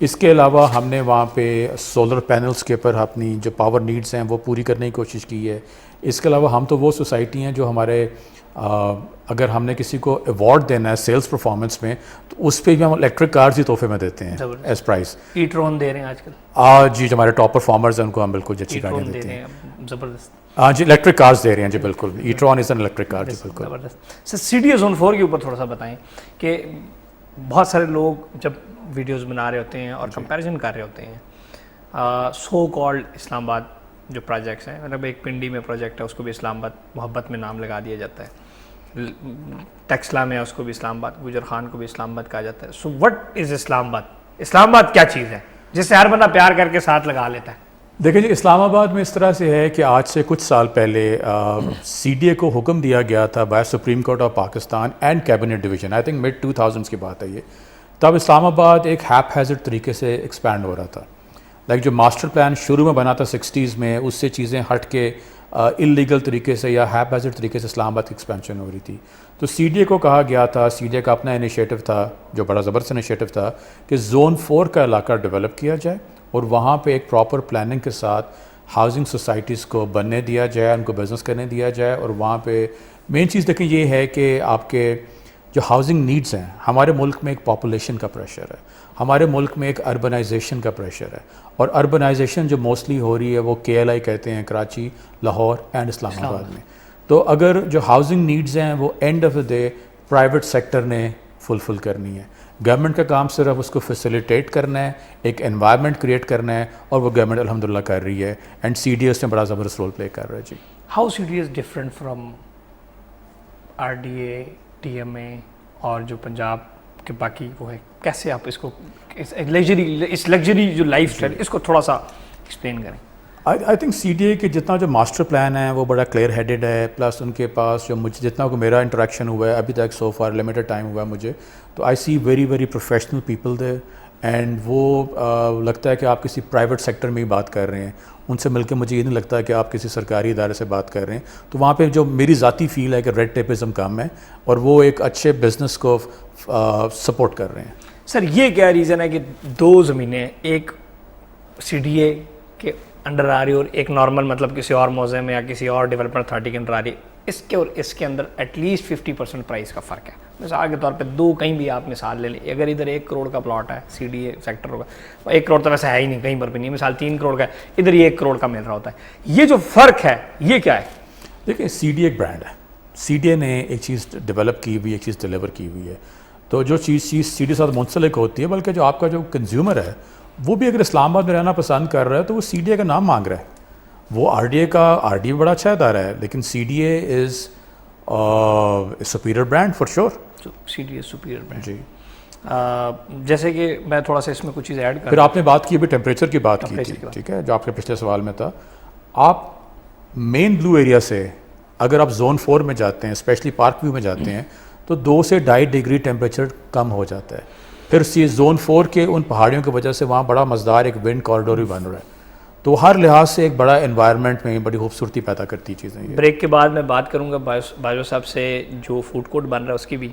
اس کے علاوہ ہم نے وہاں پہ سولر پینلز کے اوپر اپنی جو پاور نیڈز ہیں وہ پوری کرنے کی کوشش کی ہے. اس کے علاوہ ہم تو وہ سوسائٹی ہیں جو ہمارے اگر ہم نے کسی کو ایوارڈ دینا ہے سیلز پرفارمنس میں تو اس پہ بھی ہم الیکٹرک کارز ہی تحفے میں دیتے ہیں ایز پرائز. ای ٹرون دے رہے ہیں آج کل جی, جو ہمارے ٹاپ پرفارمرز ہیں ان کو ہم بالکل اچھی گاڑیاں دیتے ہیں. زبردست. ہاں جی, الیکٹرک کارز دے رہے ہیں جی بالکل. ای ٹرون از این الیکٹرک کار جی بالکل. زبردست. سر سی ڈی اے زون 4 کے اوپر تھوڑا سا بتائیں کہ بہت سارے لوگ جب ویڈیوز بنا رہے ہوتے ہیں اور کمپیریزن کر رہے ہوتے ہیں سو کالڈ اسلام آباد جو پروجیکٹس ہیں, مطلب ایک پنڈی میں پروجیکٹ ہے اس کو بھی اسلام آباد محبت میں نام لگا دیا جاتا ہے, ٹیکسلا میں اس کو بھی اسلام آباد, گجر خان کو بھی اسلام آباد کہا جاتا ہے. سو وٹ از اسلام آباد؟ اسلام آباد کیا چیز ہے جس سے ہر بندہ پیار کر کے ساتھ لگا لیتا ہے؟ دیکھیں جی, اسلام آباد میں اس طرح سے ہے کہ آج سے کچھ سال پہلے سی ڈی اے کو حکم دیا گیا تھا by supreme court of Pakistan and cabinet division, I think mid-2000s کی بات ہے یہ, تب اسلام آباد ایک ہیپ ہیزرڈ طریقے سے ایکسپینڈ ہو رہا تھا. لائک جو ماسٹر پلان شروع میں بنا تھا 60s میں, اس سے چیزیں ہٹ کے انلیگل طریقے سے یا ہیپ ہیزرڈ طریقے سے اسلام آباد کی ایکسپینشن ہو رہی تھی. تو سی ڈی اے کو کہا گیا تھا, سی ڈی اے کا اپنا انیشیٹو تھا جو بڑا زبردست انیشیٹو تھا, کہ زون 4 کا علاقہ ڈیولپ کیا جائے اور وہاں پہ ایک پراپر پلاننگ کے ساتھ ہاؤسنگ سوسائٹیز کو بننے دیا جائے, ان کو بزنس کرنے دیا جائے. اور وہاں پہ مین چیز دیکھیں یہ ہے کہ آپ کے جو ہاؤسنگ نیڈز ہیں, ہمارے ملک میں ایک پاپولیشن کا پریشر ہے, ہمارے ملک میں ایک اربنائزیشن کا پریشر ہے, اور اربنائزیشن جو موسٹلی ہو رہی ہے وہ KLI کہتے ہیں, کراچی, لاہور اینڈ اسلام آباد میں. تو اگر جو ہاؤسنگ نیڈز ہیں وہ and of the day private sector نے فلفل کرنی ہے. گورنمنٹ کا کام صرف اس کو فیسیلیٹیٹ کرنا ہے, ایک انوائرمنٹ کریٹ کرنا ہے, اور وہ گورنمنٹ الحمدللہ کر رہی ہے, اینڈ سی ڈی ایس میں بڑا زبردست رول پلے کر رہا ہے. جی, how C D is different from RDA, TMA اور جو پنجاب کے باقی وہ ہے, کیسے آپ اس کو اس لگژری جو لائف اسٹائل اس کو تھوڑا سا ایکسپلین کریں؟ آئی تھنک سی ڈی اے کے جتنا جو ماسٹر پلان ہے وہ بڑا کلیئر ہیڈڈ ہے, پلس ان کے پاس جو مجھے جتنا کو میرا انٹریکشن ہوا ہے ابھی تک سو فار لمیٹڈ ٹائم ہوا ہے مجھے, تو I see very very professional people there, and وہ لگتا ہے کہ آپ کسی پرائیویٹ سیکٹر میں ہی بات کر رہے ہیں. ان سے مل کے مجھے یہ نہیں لگتا کہ آپ کسی سرکاری ادارے سے بات کر رہے ہیں. تو وہاں پہ جو میری ذاتی فیل ہے کہ ریڈ ٹیپزم کم ہے, اور وہ ایک اچھے بزنس کو سپورٹ کر رہے ہیں. سر یہ کیا ریزن ہے کہ 2 زمینیں ایک CDA کے انڈر آ رہی اور ایک نارمل مطلب کسی اور موضوع میں یا کسی اور ڈیولپمنٹ اتھارٹی کے انڈر آ رہی, اس کے اور اس کے اندر ایٹ لیسٹ 50% پرائز کا فرق ہے. مثال کے طور پہ 2 کہیں بھی آپ مثال لے لیں, اگر ادھر 1 کروڑ کا پلاٹ ہے CDA سیکٹر ہوگا, 1 کروڑ تو ویسے ہے ہی نہیں کہیں پر بھی نہیں, مثال 3 کروڑ کا ہے, ادھر یہ 1 کروڑ کا مل رہا ہوتا ہے. یہ جو فرق ہے یہ کیا ہے؟ دیکھیں سی ڈی اے ایک برانڈ ہے, سی ڈی اے نے ایک چیز ڈیولپ کی ہوئی, ایک چیز ڈیلیور کی ہوئی ہے. تو جو چیز سی ڈی اے ساتھ منسلک ہوتی ہے, بلکہ جو آپ کا جو کنزیومر ہے وہ بھی اگر اسلام آباد میں رہنا پسند کر رہا ہے تو وہ سی ڈی اے کا نام مانگ رہا ہے. وہ آر ڈی اے بڑا اچھا ادارہ ہے, لیکن C D A is superior brand for sure. C D A superior brand. جی, جیسے کہ میں تھوڑا سا اس میں کچھ چیز ایڈ کر. پھر آپ نے بات کی ابھی ٹیمپریچر کی بات کی تھی, ٹھیک ہے, جو آپ کے پچھلے سوال میں تھا. آپ مین بلو ایریا سے اگر آپ زون 4 میں جاتے ہیں, اسپیشلی پارک ویو میں جاتے ہیں, تو 2 سے 2.5 ڈگری ٹیمپریچر کم ہو جاتا ہے. پھر زون 4 کے ان پہاڑیوں کی وجہ سے وہاں بڑا مزدار ایک ونڈ کوریڈور بھی بن رہا ہے. تو ہر لحاظ سے ایک بڑا انوائرمنٹ میں بڑی خوبصورتی پیدا کرتی چیزیں. بریک کے بعد میں بات کروں گا باجوہ صاحب سے جو فوڈ کورٹ بن رہا ہے اس کی بھی,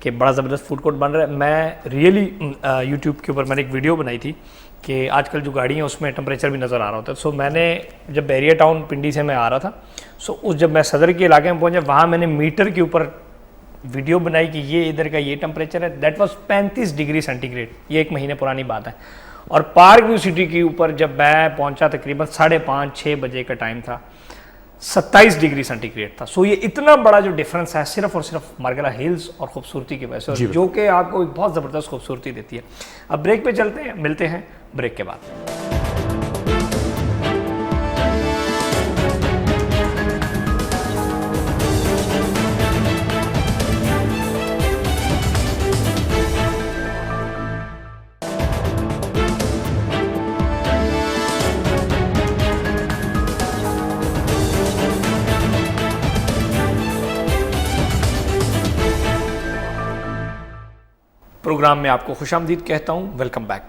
کہ بڑا زبردست فوڈ کورٹ بن رہا ہے. میں ریئلی یوٹیوب کے اوپر میں نے ایک ویڈیو بنائی تھی کہ آج کل جو گاڑی ہیں اس میں ٹمپریچر بھی نظر آ رہا ہوتا ہے. سو میں نے جب بیریا ٹاؤن پنڈی سے میں آ رہا تھا, سو جب میں صدر کے علاقے میں پہنچا, وہاں میں نے میٹر کے اوپر ویڈیو بنائی کہ یہ ادھر کا یہ ٹمپریچر ہے, that was 35 degree centigrade. یہ 1 مہینے پرانی بات ہے. اور پارک ویو سٹی کے اوپر جب میں پہنچا تقریباً 5:30-6 بجے کا ٹائم تھا, 27 ڈگری سینٹی گریڈ تھا. سو یہ اتنا بڑا جو ڈفرینس ہے صرف اور صرف مارگلا ہلز اور خوبصورتی کی وجہ سے, جو کہ آپ کو ایک بہت زبردست خوبصورتی دیتی ہے. اب بریک پہ چلتے ہیں, ملتے ہیں بریک کے بعد. پروگرام میں آپ کو خوش آمدید کہتا ہوں, welcome back.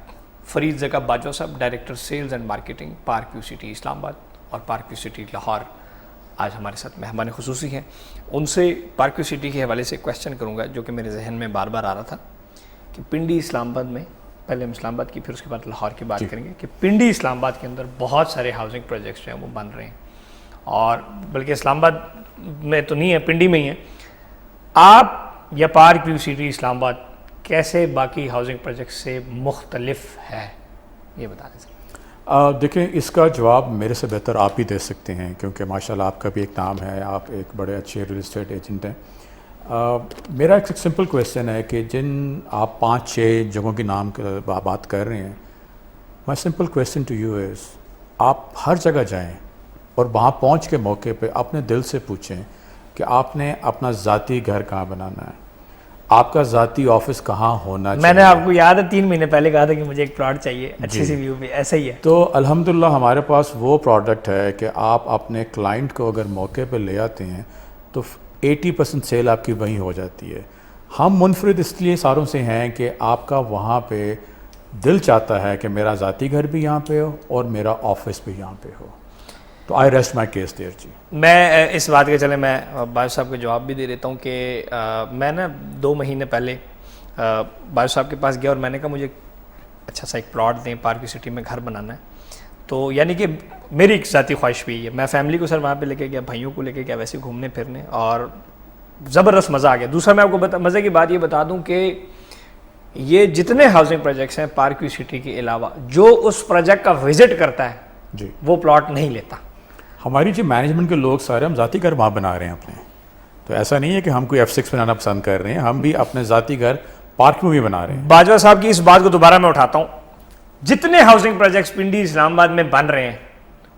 Farid Zaka Bajwa sahab, director sales and marketing, Park view City Islamabad اور پارک ویو سٹی لاہور, آج ہمارے ساتھ مہمان خصوصی ہیں. ان سے پارک ویو سٹی کے حوالے سے کویشچن کروں گا جو کہ میرے ذہن میں بار بار آ رہا تھا, کہ پنڈی اسلام آباد میں, پہلے ہم اسلام آباد کی پھر اس کے بعد لاہور کی بات کریں گے, کہ پنڈی اسلام آباد کے اندر بہت سارے ہاؤسنگ پروجیکٹس جو ہیں وہ بن رہے ہیں, اور بلکہ اسلام آباد میں تو نہیں ہے, پنڈی میں ہی ہے. آپ یا پارک ویو سٹی اسلام آباد کیسے باقی ہاؤسنگ پروجیکٹ سے مختلف ہے, یہ بتا دیں سر. دیکھیں, اس کا جواب میرے سے بہتر آپ ہی دے سکتے ہیں, کیونکہ ماشاءاللہ آپ کا بھی ایک نام ہے, آپ ایک بڑے اچھے ریل اسٹیٹ ایجنٹ ہیں. میرا ایک سمپل کویشچن ہے کہ جن آپ 5-6 جگہوں کے نام بات کر رہے ہیں, مائی سمپل کویشچن ٹو یو از, آپ ہر جگہ جائیں اور وہاں پہنچ کے موقع پہ اپنے دل سے پوچھیں کہ آپ نے اپنا ذاتی گھر کہاں بنانا ہے, آپ کا ذاتی آفس کہاں ہونا چاہیے. میں نے آپ کو یاد ہے 3 مہینے پہلے کہا تھا کہ مجھے ایک پلاٹ چاہیے اچھی سی ویو میں, ایسا ہی ہے. تو الحمدللہ ہمارے پاس وہ پروڈکٹ ہے کہ آپ اپنے کلائنٹ کو اگر موقع پہ لے آتے ہیں تو 80% سیل آپ کی وہیں ہو جاتی ہے. ہم منفرد اس لیے ساروں سے ہیں کہ آپ کا وہاں پہ دل چاہتا ہے کہ میرا ذاتی گھر بھی یہاں پہ ہو اور میرا آفس بھی یہاں پہ ہو. تو آئی ریسٹ مائی کیس دیر. جی میں اس بات کے چلے میں باجو صاحب کو جواب بھی دے دیتا ہوں کہ میں نا 2 مہینے پہلے باجو صاحب کے پاس گیا اور میں نے کہا مجھے اچھا سا ایک پلاٹ دیں پارک سٹی میں گھر بنانا ہے. تو یعنی کہ میری ایک ذاتی خواہش بھی ہے. میں فیملی کو سر وہاں پہ لے کے گیا, بھائیوں کو لے کے گیا ویسے گھومنے پھرنے, اور زبردست مزہ آ گیا. دوسرا میں آپ کو مزے کی بات یہ بتا دوں کہ یہ جتنے ہاؤسنگ پروجیکٹس ہیں پارک ویو سٹی کے علاوہ, جو اس پروجیکٹ کا وزٹ کرتا ہے جی وہ پلاٹ نہیں لیتا. ہماری جو مینجمنٹ کے لوگ سارے ہم ذاتی گھر وہاں بنا رہے ہیں اپنے. تو ایسا نہیں ہے کہ ہم کوئی F6 بنانا پسند کر رہے ہیں, ہم بھی اپنے ذاتی گھر پارک میں بھی بنا رہے ہیں. باجوہ صاحب کی اس بات کو دوبارہ میں اٹھاتا ہوں, جتنے ہاؤسنگ پروجیکٹس پنڈی اسلام آباد میں بن رہے ہیں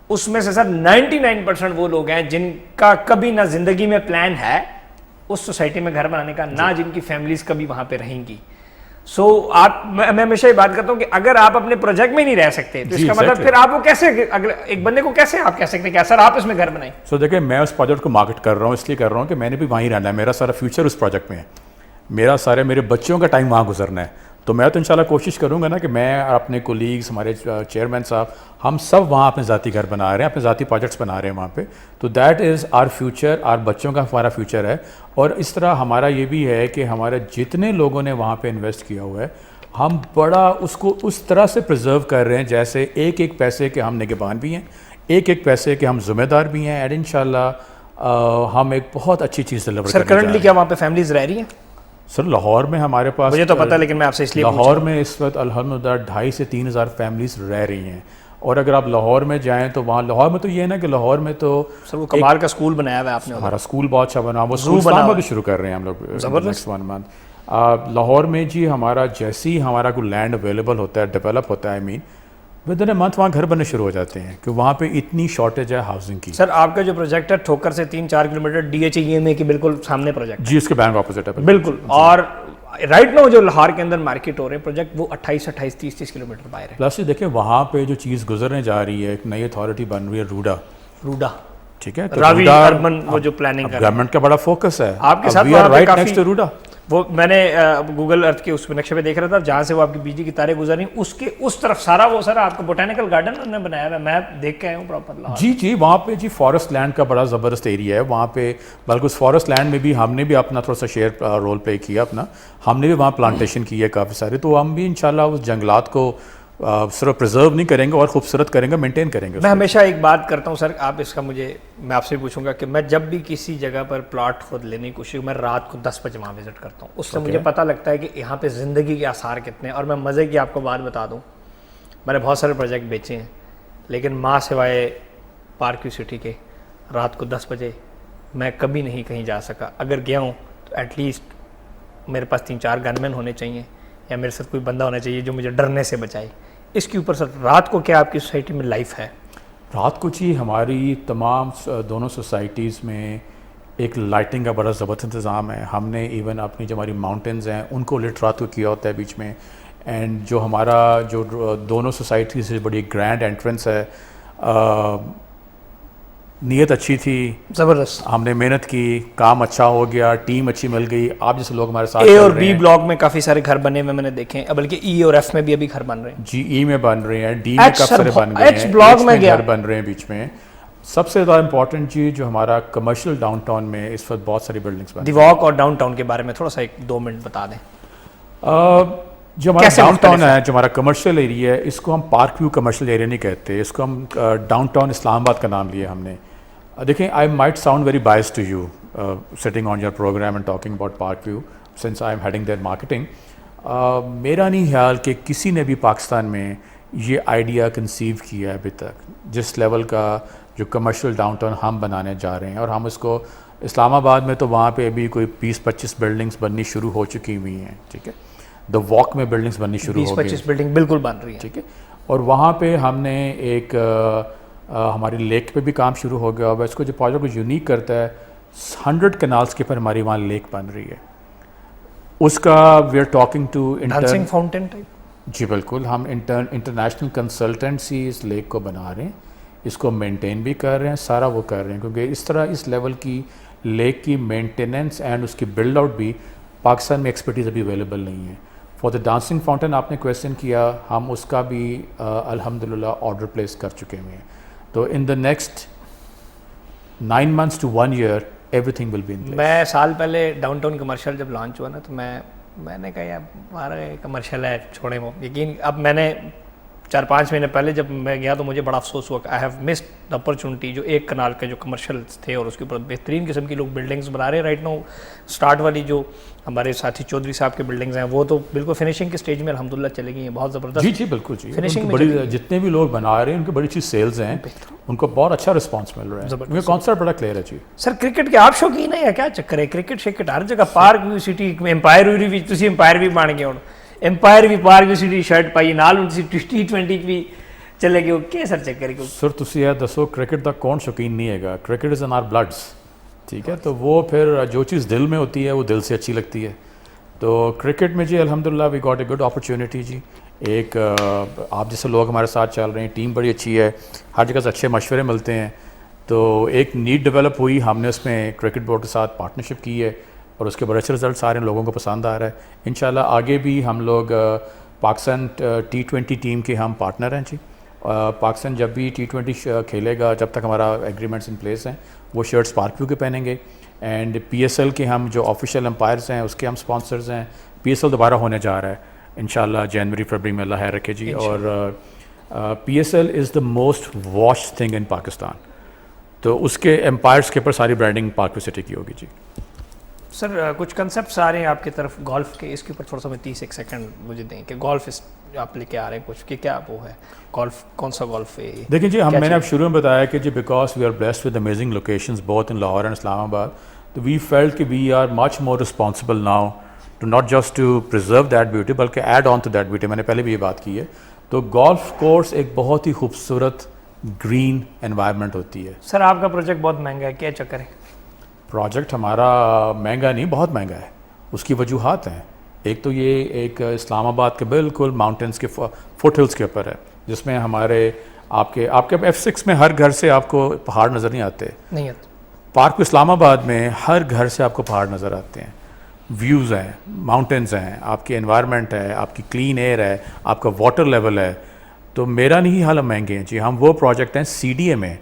اس میں سے سر 99% وہ لوگ ہیں جن کا کبھی نہ زندگی میں پلان ہے اس سوسائٹی میں گھر بنانے کا, نہ جن کی فیملیز کبھی وہاں پہ رہیں گی. سو آپ میں ہمیشہ یہ بات کرتا ہوں کہ اگر آپ اپنے پروجیکٹ میں نہیں رہ سکتے تو اس کا مطلب پھر آپ کو کیسے ایک بندے کو کیسے آپ کہہ سکتے ہیں کہ سر آپ اس میں گھر بنائیں. سو دیکھیں میں اس پروجیکٹ کو مارکیٹ کر رہا ہوں اس لیے کر رہا ہوں کہ میں نے بھی وہیں رہنا ہے, میرا سارا فیوچر اس پروجیکٹ میں ہے, میرے بچوں کا ٹائم وہاں گزرنا ہے. تو میں تو انشاءاللہ کوشش کروں گا نا کہ میں اور اپنے کولیگس, ہمارے چیئرمین صاحب, ہم سب وہاں اپنے ذاتی گھر بنا رہے ہیں, اپنے ذاتی پروجیکٹس بنا رہے ہیں وہاں پہ. تو that is our future, our بچوں کا ہمارا فیوچر ہے. اور اس طرح ہمارا یہ بھی ہے کہ ہمارے جتنے لوگوں نے وہاں پہ انویسٹ کیا ہوا ہے ہم بڑا اس کو اس طرح سے پرزرو کر رہے ہیں جیسے ایک ایک پیسے کے ہم نگہبان بھی ہیں, ایک ایک پیسے کے ہم ذمہ دار بھی ہیں. اینڈ انشاءاللہ ہم ایک بہت اچھی چیز ڈلیور کریں. سر کرنٹلی کیا وہاں پہ فیملیز رہ رہی ہیں؟ سر لاہور میں ہمارے پاس, مجھے تو پتہ ہے لیکن میں آپ سے اس لیے لاہور میں اس وقت الحمدللہ 2,500 سے 3,000 فیملیز رہ رہی ہیں. اور اگر آپ لاہور میں جائیں تو وہاں لاہور میں تو یہ ہے نا کہ لاہور میں تو سر وہ کمال کا اسکول بنایا ہوا ہے آپ نے, ہمارا اسکول بہت اچھا بنا, وہ اسکول اسلام آباد بھی شروع کر رہے ہیں ہم لوگ نیکسٹ 1 منتھ. لاہور میں جی ہمارا جیسے ہی ہمارا کوئی لینڈ اویلیبل ہوتا ہے, ڈیولپ ہوتا ہے, ود ان اے منتھ وہاں گھر بننے شروع ہو جاتے ہیں کہ وہاں پہ اتنی شارٹیج ہے ہاؤسنگ کی. سر آپ کا جو پروجیکٹ ہے ٹھوکر سے 3-4 کلومیٹر DHEMA کے بالکل سامنے پروجیکٹ, جی اس کے بینک اپوزٹ ہے بالکل. اور رائٹ نو جو لاہور کے اندر مارکیٹ ہو رہے ہیں پروجیکٹ وہ 28-30 کلومیٹر باہر ہے. پلس دیکھیں وہاں پہ جو چیز گزرنے جا رہی ہے, ایک نئی اتھارٹی بن رہی ہے روڈا, ٹھیک ہے, راوی اربن وہ جو پلاننگ کر گورنمنٹ کا بڑا فوکس ہے آپ کے ساتھ. We are right next to RUDA. وہ میں نے گوگل ارتھ کے اس نقشے پہ دیکھ رہا تھا جہاں سے وہ آپ کی بجلی کی تاریں گزر رہی ہیں, اس کے اس طرف سارا وہ سر آپ کا بوٹینیکل گارڈن انہوں نے بنایا ہوا ہے. میں دیکھ کے آیا ہوں پراپر. جی وہاں پہ جی فارسٹ لینڈ کا بڑا زبردست ایریا ہے وہاں پہ, بلکہ اس فارسٹ لینڈ میں بھی ہم نے بھی اپنا تھوڑا سا شیئر رول پلے کیا اپنا, ہم نے بھی وہاں پلانٹیشن کی ہے کافی سارے. تو ہم بھی انشاءاللہ اس جنگلات کو صرف پرزرو نہیں کریں گے اور خوبصورت کریں گے, مینٹین کریں گے. میں ہمیشہ ایک بات کرتا ہوں سر, آپ اس کا میں آپ سے پوچھوں گا کہ میں جب بھی کسی جگہ پر پلاٹ خود لینے کی کوشش, میں رات کو 10 بجے وہاں وزٹ کرتا ہوں. اس سے مجھے پتہ لگتا ہے کہ یہاں پہ زندگی کے آثار کتنے ہیں. اور میں مزے کی آپ کو بات بتا دوں, میں نے بہت سارے پروجیکٹ بیچے ہیں لیکن ماں سوائے پارک ویو سٹی کے رات کو 10 بجے میں کبھی نہیں کہیں جا سکا. اگر گیا ہوں تو ایٹ لیسٹ میرے پاس 3-4 گن مین ہونے چاہیے یا میرے ساتھ کوئی بندہ ہونا چاہیے جو مجھے ڈرنے سے بچائے. اس کے اوپر سر رات کو کیا آپ کی سوسائٹی میں لائف ہے؟ رات کو جی ہماری تمام دونوں سوسائٹیز میں ایک لائٹنگ کا بڑا زبردست انتظام ہے. ہم نے ایون اپنی جو ہماری ماؤنٹینز ہیں ان کو لٹ رات کو کیا ہوتا ہے بیچ میں. اینڈ جو ہمارا جو دونوں سوسائٹیز سے بڑی گرینڈ انٹرنس ہے, نیت اچھی تھی, زبردست, ہم نے محنت کی, کام اچھا ہو گیا, ٹیم اچھی مل گئی. آپ جیسے لوگ ہمارے ساتھ اے اور بی بلاک میں کافی سارے گھر بنے ہوئے میں نے دیکھے ہیں, بلکہ ای اور ایف میں بھی ابھی گھر بن رہے ہیں. جی ای میں بن رہے ہیں, ڈی میں کافی سارے بن گئے ہیں, ایچ بلاک میں گھر بن رہے ہیں بیچ میں. سب سے زیادہ امپورٹنٹ جی جو ہمارا کمرشل ڈاؤن ٹاؤن میں اس وقت بہت ساری بلڈنگس بن دی واک اور ڈاؤن ٹاؤن کے بارے میں تھوڑا سا 2 منٹ بتا دیں. جو ہمارا ڈاؤن ٹاؤن ہے, جو ہمارا کمرشل ایریا ہے, اس کو ہم پارک ویو کمرشل ایریا نہیں کہتے, اس کو ہم ڈاؤن ٹاؤن اسلام آباد کا نام لیا ہم نے. دیکھیں I might sound very biased to you sitting on your program and talking about park view since I am heading their marketing. میرا نہیں خیال کہ کسی نے بھی پاکستان میں یہ آئیڈیا کنسیو کیا ہے ابھی تک, جس لیول کا جو کمرشل ڈاؤن ٹاؤن ہم بنانے جا رہے ہیں. اور ہم اس کو اسلام آباد میں تو وہاں پہ ابھی کوئی 20-25 بلڈنگس بننی شروع ہو چکی ہوئی ہیں, ٹھیک ہے. دا واک میں بلڈنگس بننی شروع ہو گئی, 20-25 بلڈنگ بالکل بن رہی ہیں, ٹھیک ہے. اور وہاں پہ ہم نے ایک ہماری لیک پہ بھی کام شروع ہو گیا ہوا. اس کو جو پروجیکٹ کو یونیک کرتا ہے 100 کنالس کے پر ہماری وہاں لیک بن رہی ہے. اس کا we are talking to dancing fountain type. جی بالکل, ہم انٹرنیشنل کنسلٹنسی اس لیک کو بنا رہے ہیں, اس کو مینٹین بھی کر رہے ہیں, سارا وہ کر رہے ہیں, کیونکہ اس طرح اس لیول کی لیک کی مینٹیننس اینڈ اس کی بلڈ آؤٹ بھی پاکستان میں ایکسپرٹیز ابھی اویلیبل نہیں ہے. فار دا ڈانسنگ فاؤنٹین آپ نے کویشچن کیا, ہم اس کا بھی الحمدللہ آرڈر پلیس کر چکے ہوئے ہیں. تو ان the next 9 months to 1 year everything will be in place. میں سال پہلے ڈاؤن ٹاؤن کمرشل جب لانچ ہوا نا تو میں نے کہا یار ہمارا کمرشل ہے چھوڑیں وہ. یقین اب میں نے 4-5 مہینے پہلے جب میں گیا تو مجھے بڑا افسوس ہوا کہ I have missed the opportunity. جو 1 کنال کے جو کمرشلس تھے اور اس کے اوپر بہترین قسم کی لوگ بلڈنگس بنا رہے ہیں رائٹ نو. اسٹارٹ والی جو ہمارے ساتھی چودھری صاحب کی بلڈنگز ہیں وہ تو بالکل فنیشنگ کے اسٹیج میں الحمدللہ چلے گئی ہیں, بہت زبردست. جی بالکل جی, فنیشنگ میں بڑی جتنے بھی لوگ بنا رہے ہیں ان کی بڑی اچھی سیلز ہیں, ان کو بہت اچھا رسپانس مل رہا ہے کیونکہ کانسیپٹ بڑا کلیئر ہے. جی سر کرکٹ کے آپ شوقین ہیں یا کیا چکر ہے؟ کرکٹ ہر جگہ پارک ویو سٹی امپائر بھی تسی امپائر بھی بن گئے, امپائر بھی پارک ویو سٹی شرٹ پائی نال T20 بھی چلے گئے. کیا سر چکر ہے سر تسی یہ دسو کرکٹ دا کون شوقین نہیں ہے گا؟ Cricket is in our bloods, ٹھیک ہے. تو وہ پھر جو چیز دل میں ہوتی ہے وہ دل سے اچھی لگتی ہے. تو کرکٹ میں جی الحمدللہ we got a good opportunity. جی ایک آپ جیسے لوگ ہمارے ساتھ چل رہے ہیں, ٹیم بڑی اچھی ہے, ہر جگہ سے اچھے مشورے ملتے ہیں. تو ایک نیڈ ڈیولپ ہوئی, ہم نے اس میں کرکٹ بورڈ کے ساتھ پارٹنرشپ کی ہے اور اس کے بڑے اچھے رزلٹس آ رہے ہیں, لوگوں کو پسند آ رہا ہے. انشاءاللہ آگے بھی ہم لوگ پاکستان T20 ٹیم کے ہم پارٹنر ہیں. جی پاکستان جب بھی T20 کھیلے گا, جب تک ہمارا ایگریمنٹس ان پلیس ہیں, وہ شرٹس پارک ویو کے پہنیں گے. اینڈ PSL کے ہم جو آفیشیل امپائرز ہیں اس کے ہم سپانسرز ہیں. PSL دوبارہ ہونے جا رہا ہے انشاءاللہ جنوری فروری میں, اللہ خیر رکھے جی. اور PSL is the most watch thing in Pakistan, تو اس کے امپائرز کے اوپر ساری برانڈنگ پارک ویو سٹی کی ہوگی. جی سر کچھ کنسیپٹس آ رہے ہیں آپ کی طرف گولف کے, اس کے اوپر تھوڑا سا میں 30 سیکنڈ مجھے دیں کہ گولف آپ لے کے آ رہے ہیں کچھ, کہ کیا وہ ہے گولف, کون سا گولف ہے؟ دیکھیں جی میں نے اب شروع میں بتایا کہ جی because we are blessed with amazing locations both in Lahore and Islamabad, تو وی فیلٹ کہ we are much more responsible now to not just to preserve that beauty بلکہ add on to that beauty. میں نے پہلے بھی یہ بات کی ہے. تو گولف کورس ایک بہت ہی خوبصورت گرین انوائرمنٹ ہوتی ہے. سر آپ کا پروجیکٹ بہت مہنگا ہے, کیا چکر ہے؟ پروجیکٹ ہمارا مہنگا نہیں, بہت مہنگا ہے. اس کی وجوہات ہیں. ایک تو یہ ایک اسلام آباد کے بالکل ماؤنٹینس کے فٹ ہلز کے اوپر ہے, جس میں ہمارے آپ کے F6 میں ہر گھر سے آپ کو پہاڑ نظر نہیں آتے. نہیں آتے. پارک اسلام آباد میں ہر گھر سے آپ کو پہاڑ نظر آتے ہیں, ویوز ہیں, ماؤنٹینز ہیں, آپ کی انوائرمنٹ ہے, آپ کی کلین ایئر ہے, آپ کا واٹر لیول ہے. تو میرا نہیں حال ہم مہنگے ہیں. جی ہم وہ پروجیکٹ ہیں CDA میں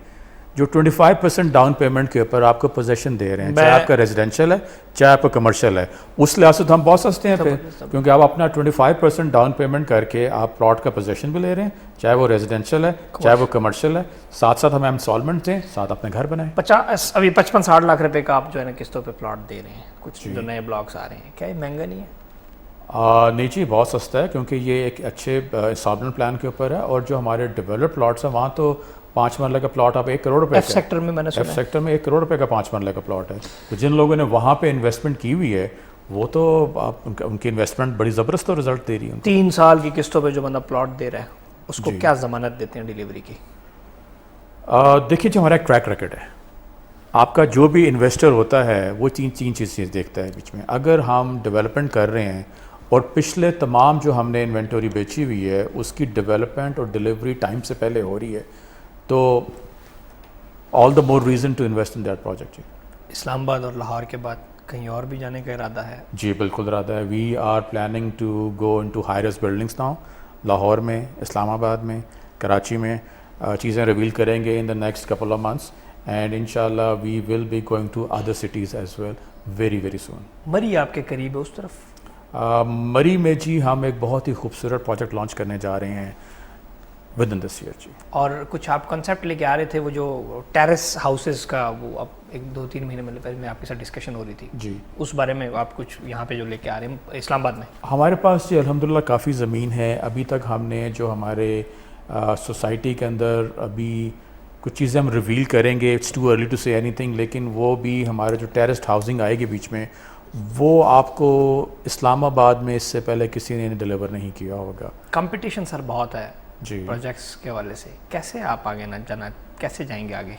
جو 25% ڈاؤن پیمنٹ کے اوپر آپ کو پوزیشن دے رہے ہیں, چاہے آپ کا ریزیڈینشیل ہے چاہے آپ کا کمرشل ہے. اس لحاظ سے تو ہم بہت سستے ہیں پھر, کیونکہ آپ اپنا 25% ڈاؤن پیمنٹ کر کے آپ پلاٹ کا پوزیشن بھی لے رہے ہیں, چاہے وہ ریزیڈینشیل ہے چاہے وہ کمرشل ہے. ساتھ ساتھ ہمیں انسٹالمنٹ دیں, ساتھ اپنے گھر بنائیں. ابھی 55-60 لاکھ روپے کا آپ جو ہے نا قسطوں پہ پلاٹ دے رہے ہیں, کچھ جو نئے بلاکس آ رہے ہیں, کیا یہ مہنگا نہیں ہے؟ نہیں جی بہت سستا ہے, کیونکہ یہ ایک اچھے انسٹالمنٹ پلان کے اوپر ہے. اور جو ہمارے ڈیولپ پلاٹس ہیں وہاں تو 5 مرلے کا پلاٹ آپ 1 کروڑ روپے ایف سیکٹر میں, میں نے سنا ایف سیکٹر میں 1 کروڑ روپے کا 5 مرلے کا پلاٹ ہے. تو جن لوگوں نے وہاں پہ انویسٹمنٹ کی ہوئی ہے وہ تو ان کی انویسٹمنٹ بڑی زبردست رزلٹ دے رہی ہے. 3 سال کی قسطوں پہ جو بندہ پلاٹ دے رہا ہے اس کو کیا ضمانت دیتے ہیں ڈیلیوری کی؟ دیکھیے جو ہمارا ایک ٹریک ریکارڈ ہے, آپ کا جو بھی انویسٹر ہوتا ہے وہ تین چیزیں دیکھتا ہے بیچ میں. اگر ہم ڈیولپمنٹ کر رہے ہیں اور پچھلے تمام جو ہم نے انوینٹوری بیچی ہوئی ہے اس کی ڈیولپمنٹ اور ڈیلیوری ٹائم سے پہلے ہو رہی ہے, تو all the more reason to invest in that project. Islamabad اور لاہور کے بعد کہیں اور بھی جانے کا ارادہ ہے؟ جی بالکل ارادہ ہے. We are planning to go into high rise buildings now. Lahore میں, اسلام آباد میں, کراچی میں چیزیں ریویل کریں گے in the next couple of months, and ان شاء اللہ we will be going to other cities as well very very soon. Murree آپ کے قریب ہے اس طرف؟ مری میں جی ہم ایک بہت ہی خوبصورت پروجیکٹ لانچ کرنے جا رہے ہیں ود ان دس ایئر. جی اور کچھ آپ کنسیپٹ لے کے آ رہے تھے, وہ جو ٹیرس ہاؤسز کا, وہ اب 2-3 مہینے پہلے میں آپ کے ساتھ ڈسکشن ہو رہی تھی جی, اس بارے میں آپ کچھ یہاں پہ جو لے کے آ رہے ہیں اسلام آباد میں؟ ہمارے پاس جی الحمدللہ کافی زمین ہے. ابھی تک ہم نے جو ہمارے سوسائٹی کے اندر ابھی کچھ چیزیں ہم ریویل کریں گے, اٹس ٹو ارلی ٹو سے اینی تھنگ, لیکن وہ بھی ہمارے جو ٹیرسڈ ہاؤسنگ آئے گی بیچ میں, وہ آپ کو اسلام آباد میں اس سے پہلے کسی نے ڈیلیور نہیں کیا ہوگا. کمپٹیشن سر بہت ہے جی پروجیکٹس کے حوالے سے, کیسے آپ آگے نہ جانا, کیسے جائیں گے آگے؟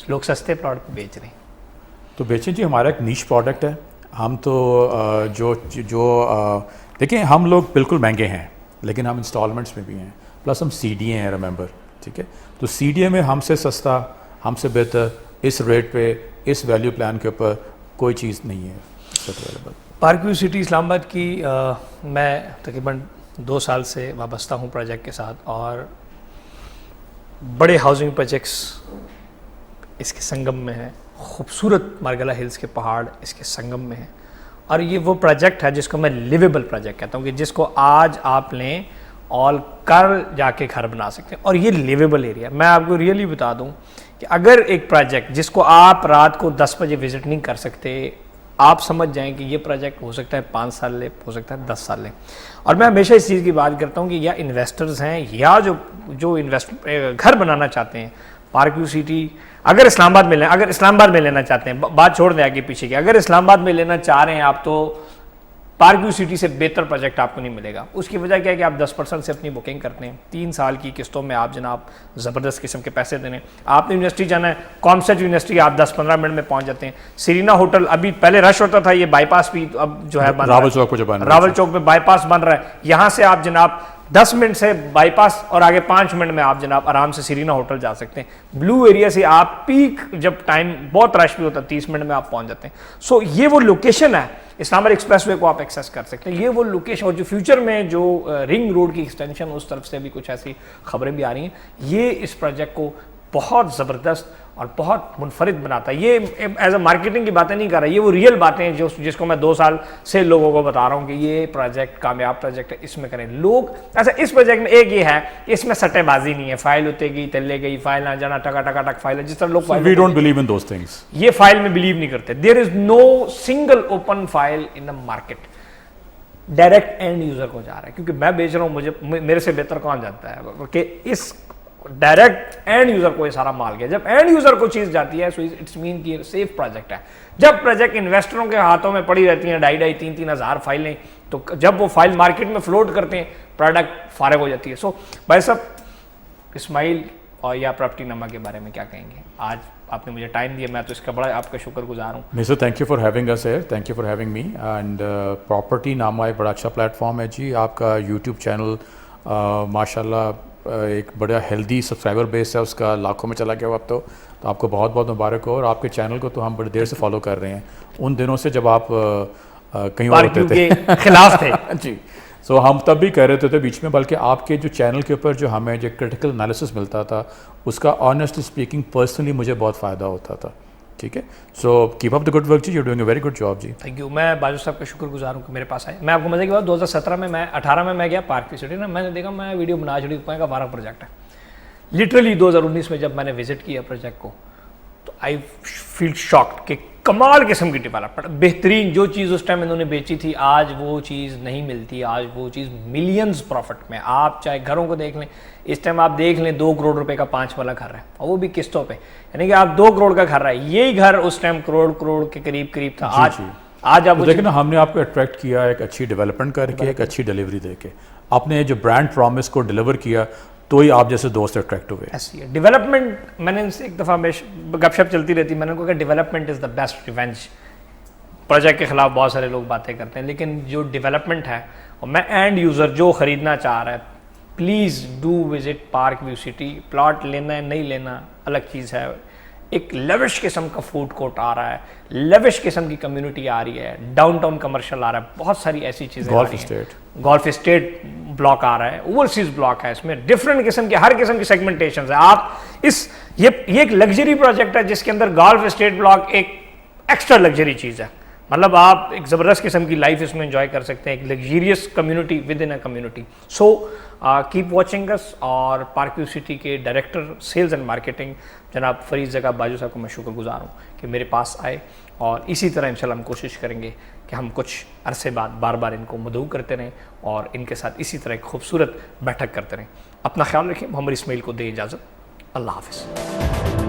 لوگ سستے پلاٹ پہ بیچ رہے ہیں تو بیچیں جی. ہمارا ایک نیش پروڈکٹ ہے. ہم تو جو دیکھیں ہم لوگ بالکل مہنگے ہیں لیکن ہم انسٹالمنٹس میں بھی ہیں, پلس ہم CDA ہیں ریممبر, ٹھیک ہے. تو CDA میں ہم سے سستا, ہم سے بہتر اس ریٹ پہ اس ویلیو پلان کے اوپر کوئی چیز نہیں ہے اویلیبل. پارک ویو سٹی اسلام آباد کی میں تقریباً 2 سال سے وابستہ ہوں پروجیکٹ کے ساتھ, اور بڑے ہاؤسنگ پروجیکٹس اس کے سنگم میں ہیں, خوبصورت مارگلا ہلز کے پہاڑ اس کے سنگم میں ہیں, اور یہ وہ پروجیکٹ ہے جس کو میں لیویبل پروجیکٹ کہتا ہوں, کہ جس کو آج آپ لیں اور کل جا کے گھر بنا سکتے ہیں, اور یہ لیویبل ایریا. میں آپ کو ریئلی بتا دوں کہ اگر ایک پروجیکٹ جس کو آپ رات کو 10 بجے وزٹ نہیں کر سکتے, آپ سمجھ جائیں کہ یہ پروجیکٹ ہو سکتا ہے 5 سال لے, ہو سکتا ہے 10 سال لے. اور میں ہمیشہ اس چیز کی بات کرتا ہوں کہ یا انویسٹرز ہیں یا جو گھر بنانا چاہتے ہیں, پارک ویو سٹی اگر اسلام آباد میں لیں, اگر اسلام آباد میں لینا چاہتے ہیں, بات چھوڑ دیں آگے پیچھے کی, اگر اسلام آباد میں لینا چاہ رہے ہیں آپ, تو پارک ویو سٹی سے بہتر پروجیکٹ آپ کو نہیں ملے گا. اس کی وجہ کیا ہے کہ آپ 10% سے اپنی بکنگ کرتے ہیں, 3 سال کی قسطوں میں آپ جناب زبردست قسم کے پیسے دینے. آپ نے یونیورسٹی جانا ہے, کانسیپٹ یونیورسٹی آپ 10-15 منٹ میں پہنچ جاتے ہیں. سیرینا ہوٹل ابھی پہلے رش ہوتا تھا, یہ بائی پاس بھی اب جو ہے راول چوک پہ بائی پاس بن رہا ہے, یہاں سے آپ جناب 10 منٹ سے بائی پاس اور آگے 5 منٹ میں آپ جناب آرام سے سیرینا ہوٹل جا سکتے ہیں. بلو ایریا سے آپ پیک جب ٹائم بہت رش بھی ہوتا ہے 30 منٹ میں آپ پہنچ جاتے ہیں. سو یہ وہ لوکیشن ہے, اسلام آباد ایکسپریس وے کو آپ ایکسیس کر سکتے ہیں, یہ وہ لوکیشن. اور جو فیوچر میں جو رنگ روڈ کی ایکسٹینشن اس طرف سے بھی کچھ ایسی خبریں بھی آ رہی ہیں, یہ اس پروجیکٹ کو بہت زبردست اور بہت منفرد بناتا ہے. یہ ایز اے مارکیٹنگ کی باتیں نہیں کر رہا, یہ وہ ریئل باتیں ہیں جس کو میں 2 سال سے لوگوں کو بتا رہا ہوں کہ یہ پروجیکٹ کامیاب پروجیکٹ ہے, اس میں کریں لوگ. ایسا اس پروجیکٹ میں ایک یہ ہے کہ اس میں سٹے بازی نہیں ہے, فائل ہوتے گئی تلے گئی, فائل نہ جانا ٹکا ٹکا ٹک فائل ہے, جس طرح لوگ we don't believe in those things. یہ فائل میں بلیو نہیں کرتے. There is no single open file in the market, direct end user کو جا رہا ہے. کیونکہ میں بیچ رہا ہوں, مجھے میرے سے بہتر کون جانتا ہے کہ اس ڈائریکٹ اینڈ یوزر کو یہ سارا مال گیا. جب اینڈ یوزر کو چیز جاتی ہے, سو اٹس مین کہ سیف پروجیکٹ ہے. جب پروجیکٹ انویسٹروں کے ہاتھوں میں پڑی رہتی ہیں 2,500-3,000 ہزار فائلیں, تو جب وہ فائل مارکیٹ میں فلوٹ کرتے ہیں, پروڈکٹ فارغ ہو جاتی ہے. سو بھائی صاحب اسماعیل اور یا پراپرٹی نامہ کے بارے میں کیا کہیں گے؟ آج آپ نے مجھے ٹائم دیا, میں تو اس کا بڑا آپ کا شکر گزار ہوں. نہیں سر, thank you for having us here, thank you for having me. And property نامہ ایک بڑا اچھا پلیٹ فارم ہے جی. آپ کا یوٹیوب چینل ماشاء اللہ ایک بڑا ہیلدی سبسکرائبر بیس ہے, اس کا لاکھوں میں چلا گیا ہوا اب تو آپ کو بہت بہت مبارک ہو. اور آپ کے چینل کو تو ہم بڑی دیر سے فالو کر رہے ہیں, ان دنوں سے جب آپ کہیں اور ہوتے تھے, خلاف تھے جی. سو ہم تب بھی کہہ رہے تھے بیچ میں, بلکہ آپ کے جو چینل کے اوپر جو ہمیں جو کرٹیکل انالیسس ملتا تھا, اس کا آنیسٹلی اسپیکنگ پرسنلی مجھے بہت فائدہ ہوتا تھا. ٹھیک ہے, so keep up the good work جی, you doing a very good job جی. Thank you. میں باجو صاحب کا شکر گزار ہوں کہ میرے پاس آئے. میں آپ کو مزے کی بات 2017 میں 18 میں گیا پارک ویو سٹی نا, میں نے دیکھا میں ویڈیو بنا چھڑی پائے گا 12 پروجیکٹ ہے. لٹرلی 2019 میں جب میں نے وزٹ کیا پروجیکٹ کو, تو آئی فیل شاکڈ کہ کمال قسم کی ڈیولپمنٹ, بہترین جو چیز اس ٹائم انہوں نے بیچی تھی آج وہ چیز نہیں ملتی. آج وہ چیز ملینز پروفٹ میں. آپ چاہے گھروں کو دیکھ لیں, اس ٹائم آپ دیکھ لیں 2 کروڑ روپے کا 5 والا گھر ہے, اور وہ بھی قسطوں پہ, یعنی کہ آپ 2 کروڑ کا گھر ہے. یہی گھر اس ٹائم کروڑ کے قریب تھا. آج آپ دیکھیں نا, ہم نے آپ کو اٹریکٹ کیا ایک اچھی ڈیولپمنٹ کر کے, ایک اچھی ڈیلیوری دے کے, آپ نے جو برانڈ پرومس کو ڈیلیور کیا, تو ہی آپ جیسے دوست اٹریکٹ ہوئے. ایسی ہے ڈیولپمنٹ. میں نے ان سے ایک دفعہ گپ شپ چلتی رہتی, میں نے کہا کہ development is the best revenge. Project کے خلاف بہت سارے لوگ باتیں کرتے ہیں, لیکن جو ڈیولپمنٹ ہے, اور میں اینڈ یوزر جو خریدنا چاہ رہا ہے, please do visit park view city. Plot لینا ہے نہیں لینا الگ چیز ہے. ایک لیوش قسم کا فوڈ کورٹ آ رہا ہے, لیوش قسم کی کمیونٹی آ رہی ہے, ڈاؤن ٹاؤن کمرشل آ رہا ہے, بہت ساری ایسی چیزیں آ رہی ہیں. گولف اسٹیٹ بلاک آ رہا ہے, اوورسیز بلاک ہے, اس میں ڈفرینٹ قسم کے ہر قسم کی سیگمنٹیشنز ہیں. آپ یہ ایک لگژری پروجیکٹ ہے جس کے اندر گولف اسٹیٹ بلاک ایک ایکسٹرا لگژری چیز ہے. مطلب آپ ایک زبردست قسم کی لائف اس میں انجوائے کر سکتے ہیں, ایک luxurious community with in a community. So keep watching us. اور پارک ویو سٹی کے ڈائریکٹر سیلز اینڈ مارکیٹنگ جناب فرید زکا باجو صاحب کو میں شکر گزار ہوں کہ میرے پاس آئے, اور اسی طرح انشاءاللہ ہم کوشش کریں گے کہ ہم کچھ عرصے بعد بار بار ان کو مدعو کرتے رہیں, اور ان کے ساتھ اسی طرح ایک خوبصورت بیٹھک کرتے رہیں. اپنا خیال رکھیں. محمد اسماعیل کو دے اجازت. اللہ حافظ.